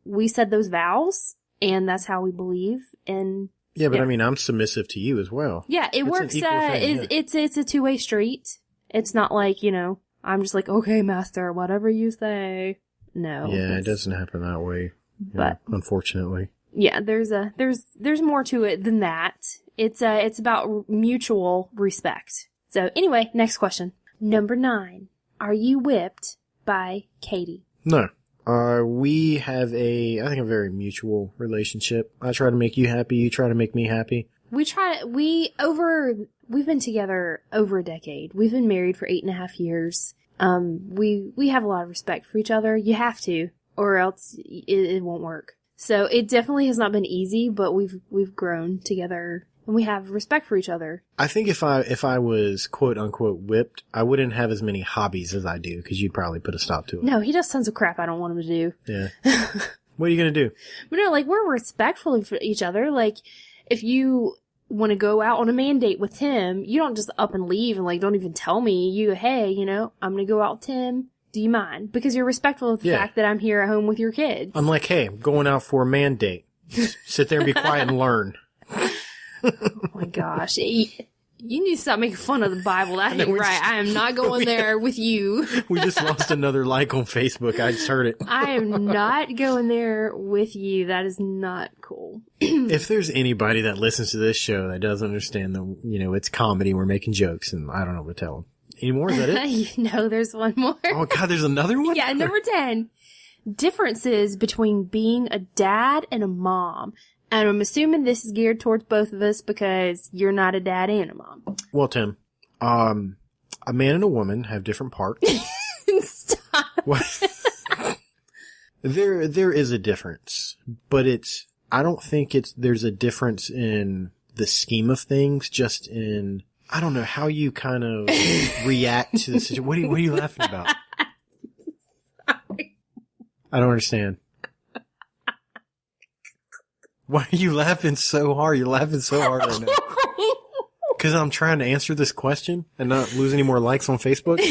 We said those vows, and that's how we believe. And yeah, but I mean, I'm submissive to you as well. Yeah, it works. It's a two-way street. It's not like, I'm just like, okay, master, whatever you say. No. Yeah, it doesn't happen that way. But unfortunately. Yeah, there's more to it than that. It's about mutual respect. So anyway, next question. Number 9. Are you whipped by Katie? No. We have I think a very mutual relationship. I try to make you happy. You try to make me happy. We've been together over a decade. We've been married for 8.5 years. We have a lot of respect for each other. You have to, or else it won't work. So it definitely has not been easy, but we've grown together and we have respect for each other. I think if I was quote unquote whipped, I wouldn't have as many hobbies as I do because you'd probably put a stop to it. No, he does tons of crap I don't want him to do. Yeah. What are you going to do? But no, we're respectful of each other. If you want to go out on a man date with Tim, you don't just up and leave and don't even tell me. Hey, I'm going to go out with Tim. Do you mind? Because you're respectful of the fact that I'm here at home with your kids. I'm like, hey, I'm going out for a man date. Sit there and be quiet and learn. Oh my gosh. You need to stop making fun of the Bible. That ain't right. I am not going there with you. We just lost another like on Facebook. I just heard it. I am not going there with you. That is not cool. If there's anybody that listens to this show that doesn't understand it's comedy, we're making jokes, and I don't know what to tell them. Any more? Is that it? No, there's one more. Oh God, there's another one? Yeah, number 10. Differences between being a dad and a mom. And I'm assuming this is geared towards both of us because you're not a dad and a mom. Well, Tim, a man and a woman have different parts. Stop. What? There is a difference, but I don't think there's a difference in the scheme of things, just in, I don't know, how you kind of react to the situation. What are you laughing about? Sorry. I don't understand. Why are you laughing so hard? You're laughing so hard right now. Because I'm trying to answer this question and not lose any more likes on Facebook?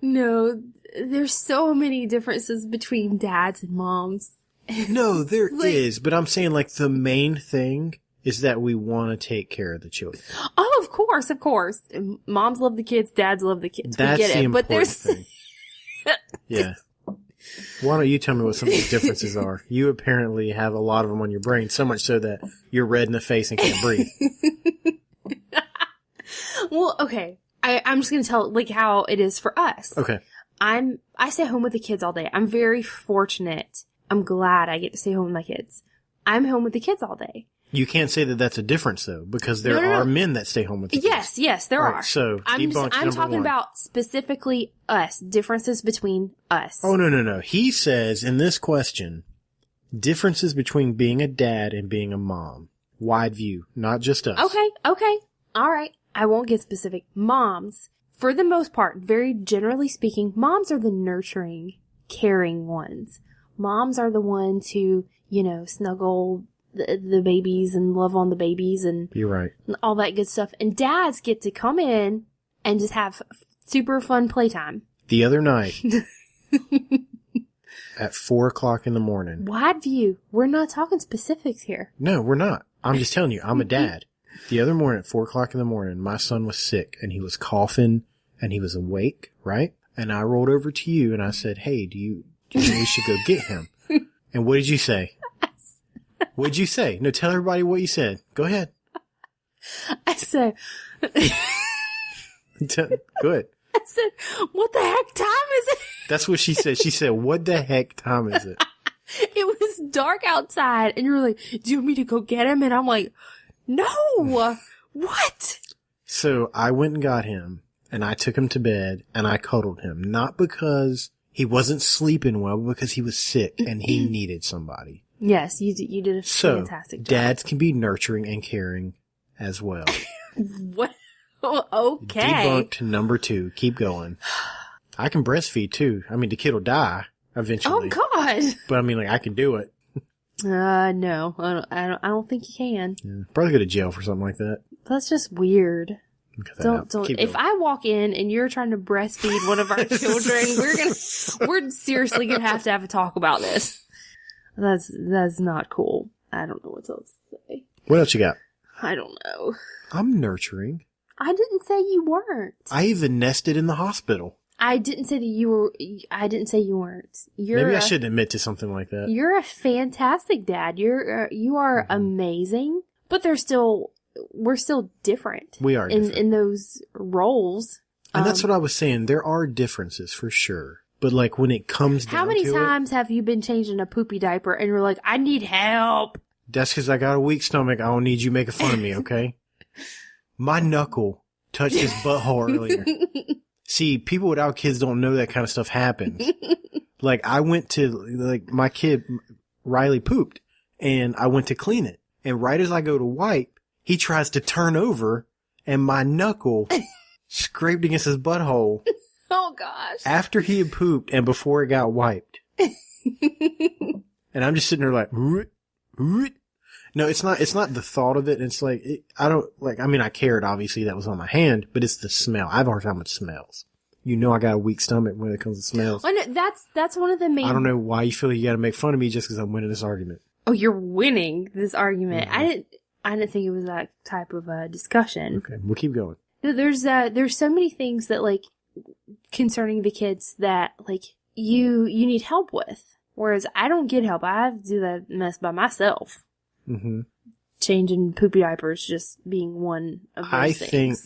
No, there's so many differences between dads and moms. No, there is. But I'm saying the main thing is that we want to take care of the children. Oh, of course, of course. Moms love the kids, dads love the kids. That's we get the it. important But there's thing. Yeah. Why don't you tell me what some of these differences are? You apparently have a lot of them on your brain, so much so that you're red in the face and can't breathe. Well, okay. I'm just going to tell how it is for us. Okay. I stay home with the kids all day. I'm very fortunate. I'm glad I get to stay home with my kids. I'm home with the kids all day. You can't say that that's a difference, though, because there are men that stay home with the kids. Yes, there are. So, I'm talking one. about specifically us, differences between us. Oh, no. He says in this question, differences between being a dad and being a mom. Wide view, not just us. Okay. All right. I won't get specific. Moms, for the most part, very generally speaking, moms are the nurturing, caring ones. Moms are the ones who, snuggle the babies and love on the babies and you're right. All that good stuff. And dads get to come in and just have super fun playtime. The other night at 4:00 in the morning. Wide view. We're not talking specifics here. No, we're not. I'm just telling you, I'm a dad. The other morning at 4:00 in the morning, my son was sick and he was coughing and he was awake, right? And I rolled over to you and I said, hey, do you and we should go get him. And what did you say? What did you say? No, tell everybody what you said. Go ahead. I said, Good. I said, what the heck time is it? That's what she said. She said, what the heck time is it? It was dark outside, and you were like, do you want me to go get him? And I'm like, no. What? So I went and got him, and I took him to bed, and I cuddled him. Not because he wasn't sleeping well, but because he was sick, and he needed somebody. Yes, you did a fantastic job. Dads can be nurturing and caring as well. What? Okay. Debunked number 2. Keep going. I can breastfeed too. I mean, the kid will die eventually. Oh God. But I mean, like, I can do it. No, I don't think you can. Yeah, probably go to jail for something like that. That's just weird. Don't. Keep If going. I walk in and you're trying to breastfeed one of our children, we're seriously gonna have to talk about this. That's not cool. I don't know what else to say. What else you got? I don't know. I'm nurturing. I didn't say you weren't. I even nested in the hospital. I didn't say that you were. I didn't say you weren't. Maybe I shouldn't admit to something like that. You're a fantastic dad. You are amazing. But we're still different. We are different. in those roles. And that's what I was saying. There are differences for sure. But like when it comes down to it. How many times have you been changing a poopy diaper and you're like, I need help? That's because I got a weak stomach. I don't need you making fun of me, okay? My knuckle touched his butthole earlier. See, people without kids don't know that kind of stuff happens. Like, I went to, like, my kid, Riley, pooped, and I went to clean it. And right as I go to wipe, he tries to turn over, and my knuckle scraped against his butthole. Oh, gosh. After he had pooped and before it got wiped. And I'm just sitting there like, root, root. No, it's not the thought of it. It's like, I cared, obviously, that was on my hand, but it's the smell. I have a hard time with smells. You know I got a weak stomach when it comes to smells. Oh, no, that's one of the main... I don't know why you feel like you gotta make fun of me just because I'm winning this argument. Oh, you're winning this argument. Mm-hmm. I didn't think it was that type of discussion. Okay, we'll keep going. There's so many things that, like, concerning the kids that, like, you need help with. Whereas I don't get help. I have to do that mess by myself. Mm-hmm. Changing poopy diapers just being one of those things. I think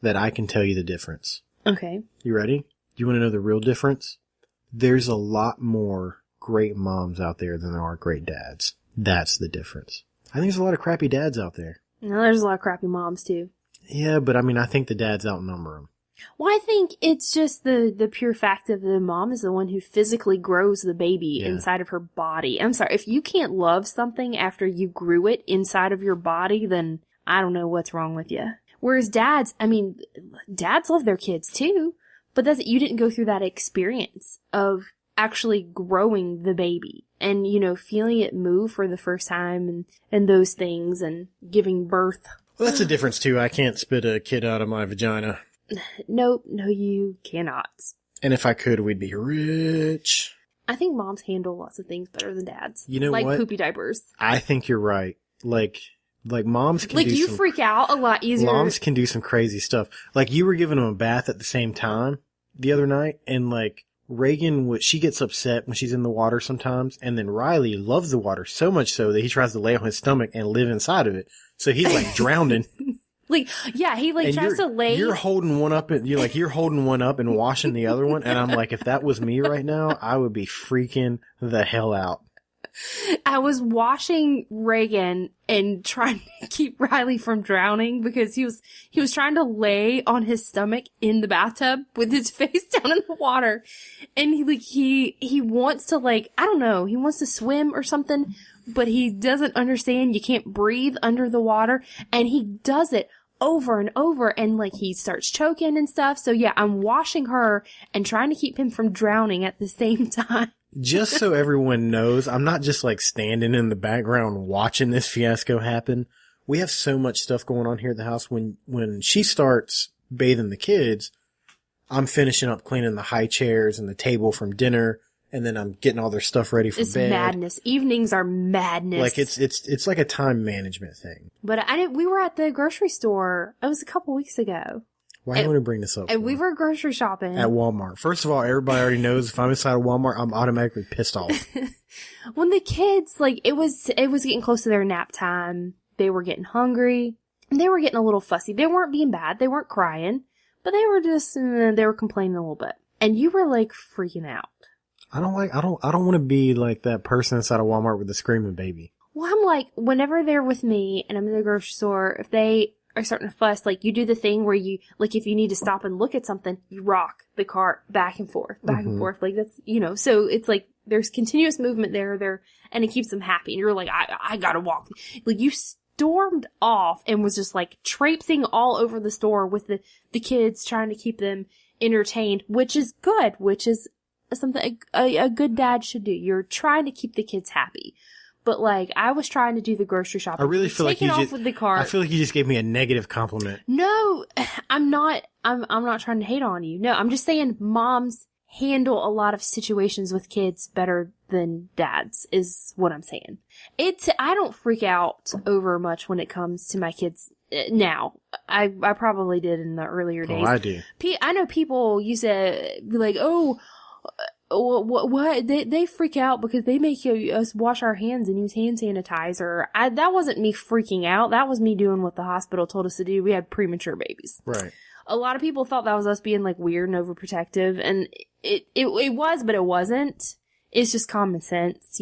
that I can tell you the difference. Okay. You ready? You want to know the real difference? There's a lot more great moms out there than there are great dads. That's the difference. I think there's a lot of crappy dads out there. No, there's a lot of crappy moms too. Yeah, but I mean, I think the dads outnumber them. Well, I think it's just the pure fact of the mom is the one who physically grows the baby inside of her body. I'm sorry, if you can't love something after you grew it inside of your body, then I don't know what's wrong with you. Whereas dads love their kids too, but you didn't go through that experience of actually growing the baby and, feeling it move for the first time and those things and giving birth. Well, that's a difference too. I can't spit a kid out of my vagina. Nope, no, you cannot. And if I could, we'd be rich. I think moms handle lots of things better than dads. You know what? Like poopy diapers. I think you're right. Like moms can do some... freak out a lot easier. Moms can do some crazy stuff. Like, you were giving them a bath at the same time the other night, and like, Reagan, she gets upset when she's in the water sometimes, and then Riley loves the water so much so that he tries to lay on his stomach and live inside of it. So he's like drowning. He tries to lay. You're holding one up and you're holding one up and washing the other one. And I'm like, if that was me right now, I would be freaking the hell out. I was washing Reagan and trying to keep Riley from drowning because he was trying to lay on his stomach in the bathtub with his face down in the water. And he wants to, like, I don't know, he wants to swim or something, but he doesn't understand you can't breathe under the water. And he does it over and over, and like he starts choking and stuff. So yeah, I'm washing her and trying to keep him from drowning at the same time. Just so everyone knows, I'm not just like standing in the background watching this fiasco happen. We have so much stuff going on here at the house. When she starts bathing the kids, I'm finishing up cleaning the high chairs and the table from dinner, and then I'm getting all their stuff ready for bed. It's madness. Evenings are madness. Like it's like a time management thing. But we were at the grocery store. It was a couple weeks ago. Why do you want to bring this up? And we were grocery shopping. At Walmart. First of all, everybody already knows if I'm inside of Walmart, I'm automatically pissed off. When the kids, like, it was getting close to their nap time. They were getting hungry. And they were getting a little fussy. They weren't being bad. They weren't crying. But they were just, they were complaining a little bit. And you were, like, freaking out. I don't want to be like that person inside of Walmart with the screaming baby. Well, I'm like, whenever they're with me and I'm in the grocery store, if they are starting to fuss, like, you do the thing where you, like, if you need to stop and look at something, you rock the cart back and forth. Like, that's, so it's like, there's continuous movement there, and it keeps them happy. And you're like, I gotta walk. Like, you stormed off and was just, like, traipsing all over the store with the kids, trying to keep them entertained, which is good, which is something a good dad should do. You're trying to keep the kids happy. But, like, I was trying to do the grocery shopping. I really feel like you with the cart. I feel like you just gave me a negative compliment. No, I'm not trying to hate on you. No, I'm just saying moms handle a lot of situations with kids better than dads, is what I'm saying. I don't freak out over much when it comes to my kids now. I probably did in the earlier days. Oh, I do. I know people used to be like, oh, what? They freak out because they make us wash our hands and use hand sanitizer. That wasn't me freaking out. That was me doing what the hospital told us to do. We had premature babies. Right. A lot of people thought that was us being, like, weird and overprotective, and it was, but it wasn't. It's just common sense,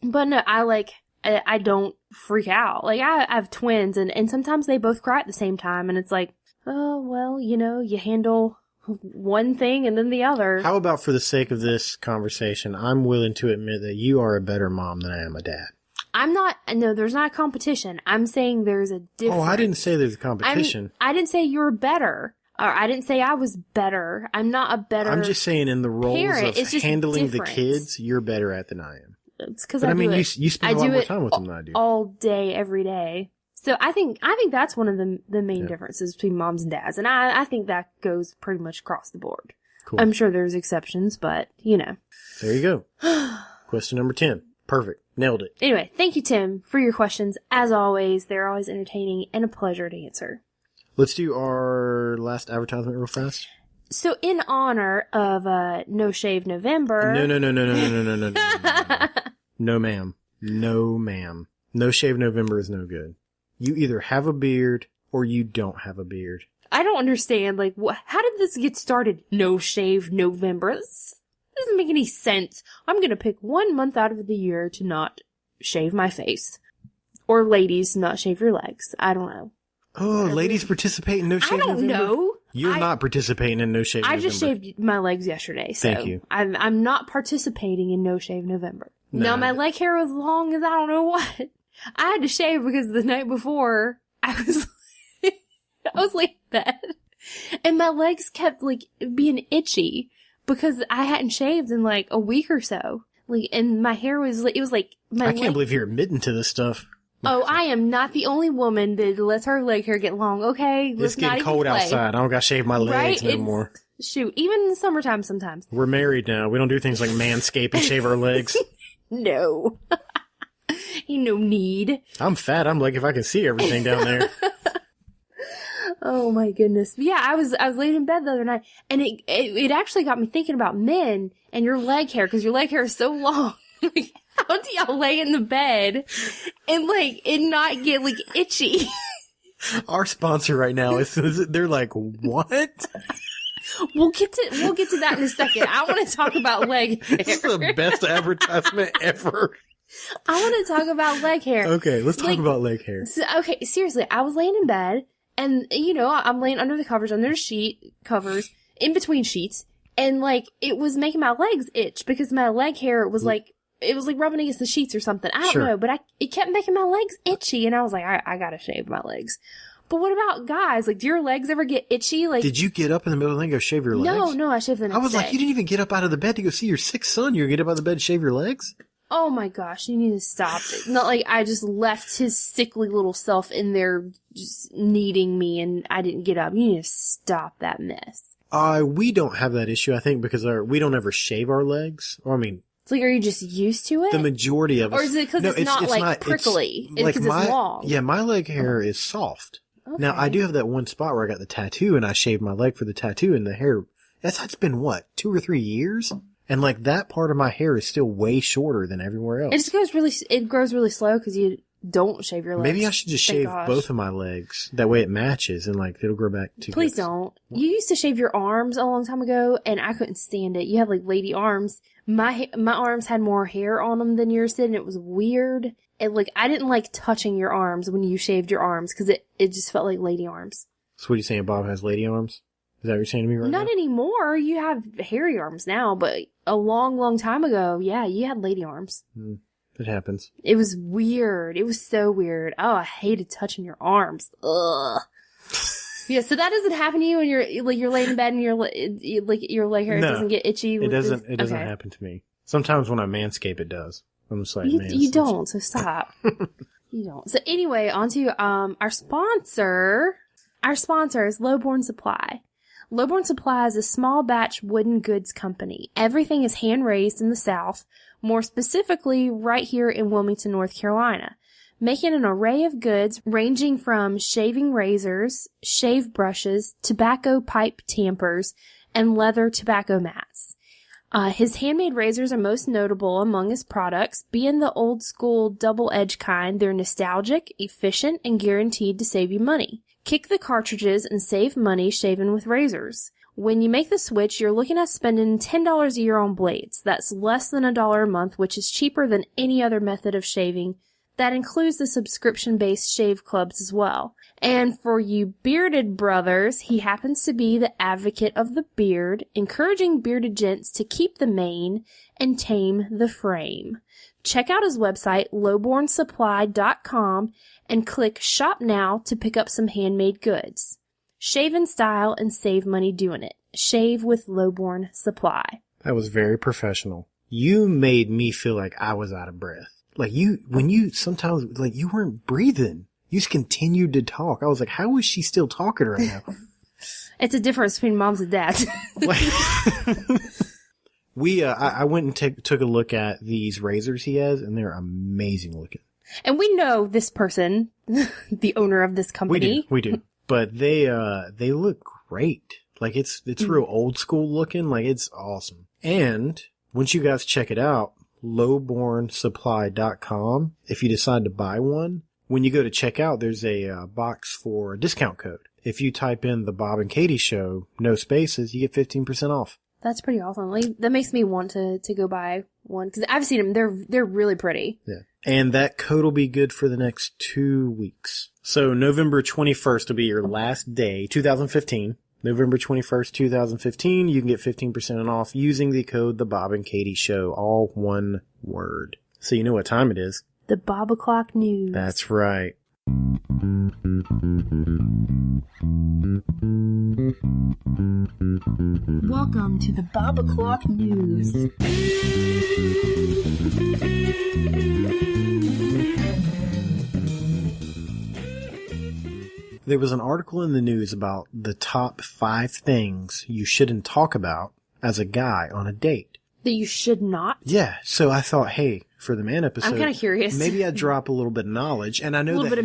But no, I don't freak out. Like, I have twins, and sometimes they both cry at the same time, and it's like, oh, well, you handle one thing and then the other. How about, for the sake of this conversation, I'm willing to admit that you are a better mom than I am a dad. No, there's not a competition. I'm saying there's a difference. Oh, I didn't say there's a competition. I didn't say you were better. Or I didn't say I was better. I'm not a better I'm just saying in the roles parent. of handling the kids, you're better at than I am. It's because you spend a lot more time with them than I do. All day, every day. So I think that's one of the main differences between moms and dads. And I think that goes pretty much across the board. Cool. I'm sure there's exceptions, but, There you go. Question number 10. Perfect. Nailed it. Anyway, thank you, Tim, for your questions. As always, they're always entertaining and a pleasure to answer. Let's do our last advertisement real fast. So, in honor of No Shave November... No. No, ma'am. No, ma'am. No Shave November is no good. You either have a beard or you don't have a beard. I don't understand, like, how did this get started? No Shave November? This doesn't make any sense. I'm gonna pick 1 month out of the year to not shave my face. Or ladies, not shave your legs. I don't know. Oh, ladies participate in No Shave November? I don't know. You're not participating in No Shave November. I just shaved my legs yesterday, so thank you. I'm not participating in No Shave November. Now, my leg hair was long as I don't know what. I had to shave because the night before, I was laying in bed, and my legs kept, like, being itchy because I hadn't shaved in, like, a week or so. Like, and my hair was, like, it was like, I can't believe you're admitting to this stuff. Oh, I am not the only woman that lets her leg hair get long, okay? It's getting cold outside. I don't gotta shave my legs no more. Shoot, even in the summertime sometimes. We're married now. We don't do things like manscape and shave our legs. No. Ain't no need. I'm fat. I'm like, if I can see everything down there. Oh my goodness. Yeah, I was laying in bed the other night, and it actually got me thinking about men and your leg hair, because your leg hair is so long. Like, how do y'all lay in the bed and, like, it not get, like, itchy? Our sponsor right now they're like, what? We'll get to that in a second. I want to talk about leg hair. This is the best advertisement ever. I want to talk about leg hair. Okay, let's talk about leg hair. So, okay, seriously, I was laying in bed, and, I'm laying under the covers, under the sheet covers, in between sheets, and, like, it was making my legs itch because my leg hair was, like, it was, like, rubbing against the sheets or something. I don't know, but it kept making my legs itchy, and I was like, I gotta shave my legs. But what about guys? Like, do your legs ever get itchy? Like, did you get up in the middle of the night and go shave your legs? No, I shaved the next day. I was like, you didn't even get up out of the bed to go see your sick son. You get up out of the bed and shave your legs? Oh my gosh, you need to stop it. Not like I just left his sickly little self in there just needing me and I didn't get up. You need to stop that mess. We don't have that issue, I think, because we don't ever shave our legs. Or, I mean... It's like, are you just used to it? The majority of us... Or is it because it's not prickly? It's because it's long? Yeah, my leg hair is soft. Okay. Now, I do have that one spot where I got the tattoo and I shaved my leg for the tattoo and the hair. That's been what, 2 or 3 years? And like that part of my hair is still way shorter than everywhere else. It grows really slow because you don't shave your legs. Maybe I should just shave both of my legs. That way it matches and like it'll grow back together. Please don't. You used to shave your arms a long time ago and I couldn't stand it. You have like lady arms. My arms had more hair on them than yours did and it was weird. And like, I didn't like touching your arms when you shaved your arms because it just felt like lady arms. So what are you saying, Bob has lady arms? Is that what you're saying to me right now? Not anymore. You have hairy arms now, but a long, long time ago, yeah, you had lady arms. It happens. It was weird. It was so weird. Oh, I hated touching your arms. Ugh. Yeah, so that doesn't happen to you when you're laying in bed and your leg hair doesn't get itchy. It doesn't happen to me. Sometimes when I manscape, it does. I'm just like, man. You don't, so stop. You don't. So anyway, on to our sponsor. Our sponsor is Lowborn Supply. Lowborn Supply is a small batch wooden goods company. Everything is hand-raised in the South, more specifically right here in Wilmington, North Carolina, making an array of goods ranging from shaving razors, shave brushes, tobacco pipe tampers, and leather tobacco mats. His handmade razors are most notable among his products, being the old-school double-edged kind. They're nostalgic, efficient, and guaranteed to save you money. Kick the cartridges and save money shaving with razors. When you make the switch, you're looking at spending $10 a year on blades. That's less than $1 a month, which is cheaper than any other method of shaving. That includes the subscription-based shave clubs as well. And for you bearded brothers, he happens to be the advocate of the beard, encouraging bearded gents to keep the mane and tame the frame. Check out his website, lowbornsupply.com, and click Shop Now to pick up some handmade goods. Shave in style and save money doing it. Shave with Lowborn Supply. That was very professional. You made me feel like I was out of breath. Like sometimes, like you weren't breathing. You just continued to talk. I was like, how is she still talking right now? It's a difference between moms and dads. I went and took a look at these razors he has, and they're amazing looking. And we know this person, the owner of this company. We do. But they look great. Like it's real old school looking. Like it's awesome. And once you guys check it out, lowbornsupply.com, if you decide to buy one, when you go to check out, there's a box for a discount code. If you type in the Bob and Katie Show, no spaces, you get 15% off. That's pretty awesome. Like, that makes me want to go buy one because I've seen them. They're really pretty. Yeah. And that code will be good for the next 2 weeks. So November 21st will be your last day, 2015. November 21st, 2015, you can get 15% off using the code The Bob and Katie Show, all one word. So you know what time it is. The Bob O'Clock News. That's right. Welcome to the Bob O'Clock News. There was an article in the news about the top 5 things you shouldn't talk about as a guy on a date. That you should not? Yeah. So I thought, hey, for the man episode, I'm kind of curious. Maybe I'd drop a little bit of knowledge, and I know that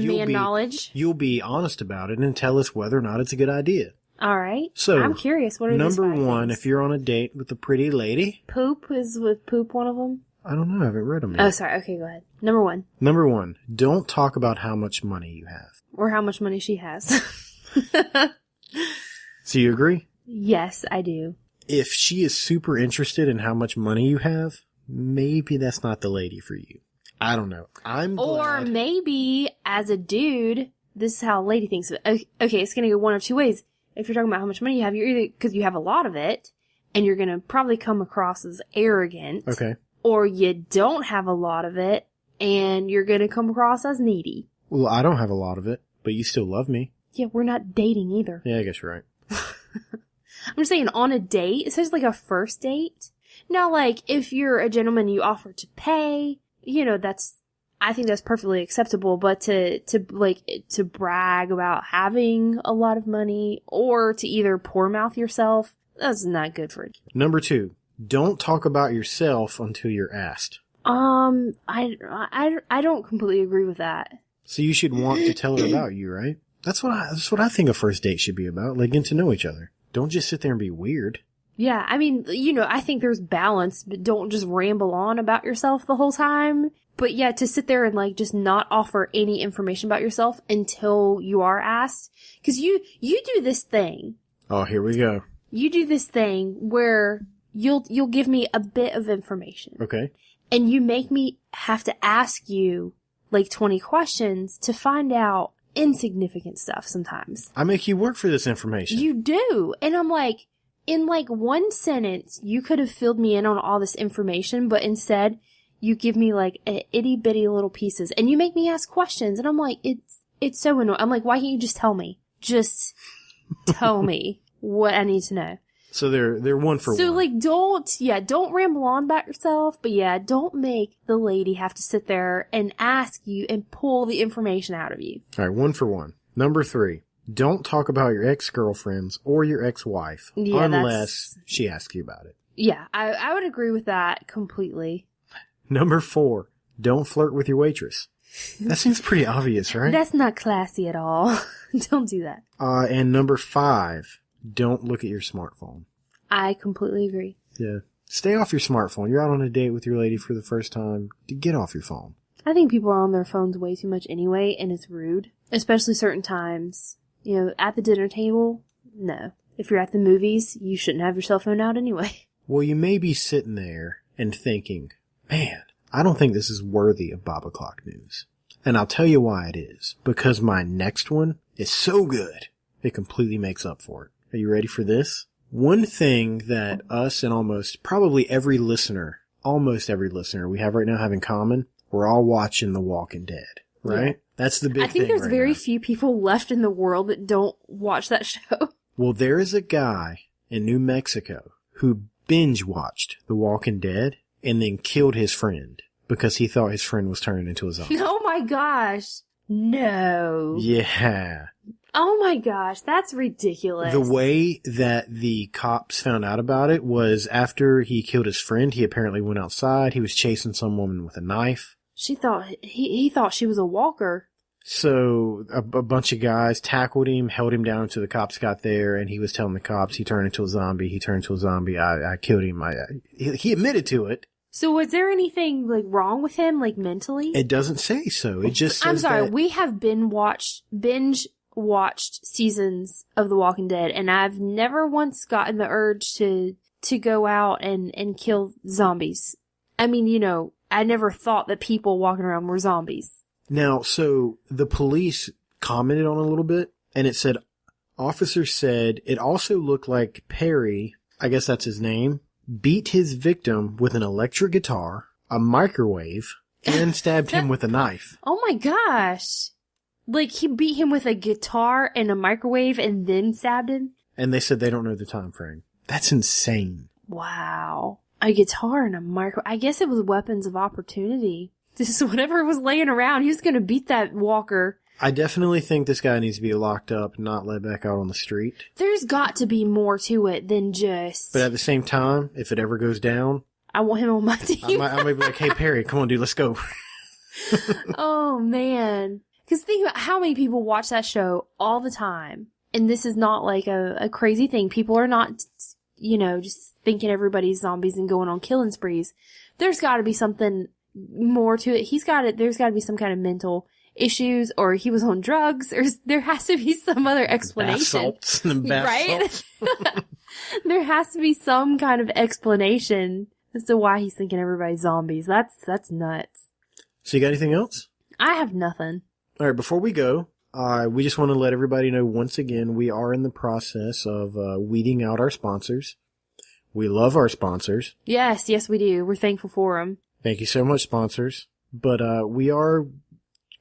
you'll be honest about it and tell us whether or not it's a good idea. All right. So I'm curious. What are number these 5 one, things? if you're on a date with a pretty lady, poop is with poop one of them. I don't know. I haven't read them yet. Oh, sorry. Okay, go ahead. Number 1. Number 1, don't talk about how much money you have. Or how much money she has. So you agree? Yes, I do. If she is super interested in how much money you have, maybe that's not the lady for you. I don't know. I'm glad. Or maybe, as a dude, this is how a lady thinks of it. Okay, it's going to go one of 2 ways. If you're talking about how much money you have, you're either, because you have a lot of it, and you're going to probably come across as arrogant. Okay. Or you don't have a lot of it, and you're going to come across as needy. Well, I don't have a lot of it, but you still love me. Yeah, we're not dating either. Yeah, I guess you're right. I'm just saying, on a date, it says like a first date. Now, like, if you're a gentleman, you offer to pay, you know, I think that's perfectly acceptable, but to brag about having a lot of money, or to either poor mouth yourself, that's not good for it. Number 2, don't talk about yourself until you're asked. I don't completely agree with that. So you should want to tell her about you, right? That's what I think a first date should be about, like getting to know each other. Don't just sit there and be weird. Yeah, I mean, I think there's balance, but don't just ramble on about yourself the whole time. But yeah, to sit there and like just not offer any information about yourself until you are asked. Cause you do this thing. Oh, here we go. You do this thing where you'll give me a bit of information. Okay. And you make me have to ask you like 20 questions to find out insignificant stuff sometimes. I make you work for this information. You do. And I'm like, in like one sentence, you could have filled me in on all this information, but instead you give me like itty bitty little pieces and you make me ask questions. And I'm like, it's so annoying. I'm like, why can't you just tell me? Just tell me what I need to know. So they're one for one. So like, don't ramble on about yourself, but yeah, don't make the lady have to sit there and ask you and pull the information out of you. All right, one for one. Number 3, don't talk about your ex-girlfriends or your ex-wife unless she asks you about it. Yeah, I would agree with that completely. Number 4, don't flirt with your waitress. That seems pretty obvious, right? That's not classy at all. Don't do that. And number 5, don't look at your smartphone. I completely agree. Yeah. Stay off your smartphone. You're out on a date with your lady for the first time. Get off your phone. I think people are on their phones way too much anyway, and it's rude. Especially certain times. At the dinner table, no. If you're at the movies, you shouldn't have your cell phone out anyway. Well, you may be sitting there and thinking, man, I don't think this is worthy of Bob O'Clock News. And I'll tell you why it is. Because my next one is so good, it completely makes up for it. Are you ready for this? One thing that us and almost every listener we have right now have in common, we're all watching The Walking Dead, right? Yeah. That's the big thing. I think there's very few people left in the world that don't watch that show. Well, there is a guy in New Mexico who binge watched The Walking Dead and then killed his friend because he thought his friend was turning into a zombie. Oh my gosh. No. Yeah. Oh my gosh, that's ridiculous. The way that the cops found out about it was after he killed his friend, he apparently went outside. He was chasing some woman with a knife. He thought she was a walker. So a bunch of guys tackled him, held him down until the cops got there, and he was telling the cops he turned into a zombie. I killed him. He admitted to it. So was there anything like wrong with him, like mentally? It doesn't say so. It just says I'm sorry, we have binge watched seasons of The Walking Dead, and I've never once gotten the urge to go out and kill zombies. I mean, I never thought that people walking around were zombies. Now, so the police commented on it a little bit, and it said, officers said it also looked like Perry, I guess that's his name, beat his victim with an electric guitar, a microwave, and stabbed him with a knife. Oh my gosh. Like, he beat him with a guitar and a microwave and then stabbed him? And they said they don't know the time frame. That's insane. Wow. A guitar and a microwave. I guess it was weapons of opportunity. Just whatever was laying around, he was going to beat that walker. I definitely think this guy needs to be locked up, not let back out on the street. There's got to be more to it than just... But at the same time, if it ever goes down... I want him on my team. I might be like, hey, Perry, come on, dude, let's go. Oh, man. Because think about how many people watch that show all the time. And this is not like a crazy thing. People are not, just thinking everybody's zombies and going on killing sprees. There's got to be something more to it. There's got to be some kind of mental issues, or he was on drugs, or there has to be some other explanation. Bath salts and bath right? salts. There has to be some kind of explanation as to why he's thinking everybody's zombies. That's nuts. So you got anything else? I have nothing. All right, before we go, we just want to let everybody know once again, we are in the process of weeding out our sponsors. We love our sponsors. Yes, we do. We're thankful for them. Thank you so much, sponsors. But we are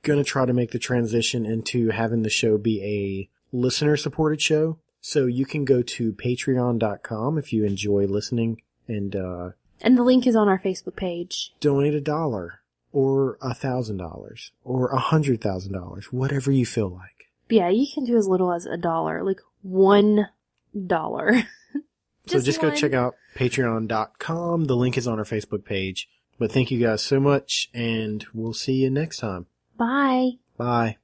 going to try to make the transition into having the show be a listener-supported show. So you can go to patreon.com if you enjoy listening and the link is on our Facebook page. Donate $1 or $1,000 or $100,000, whatever you feel like. Yeah, you can do as little as $1, like $1. So just go check out patreon.com. The link is on our Facebook page. But thank you guys so much, and we'll see you next time. Bye. Bye.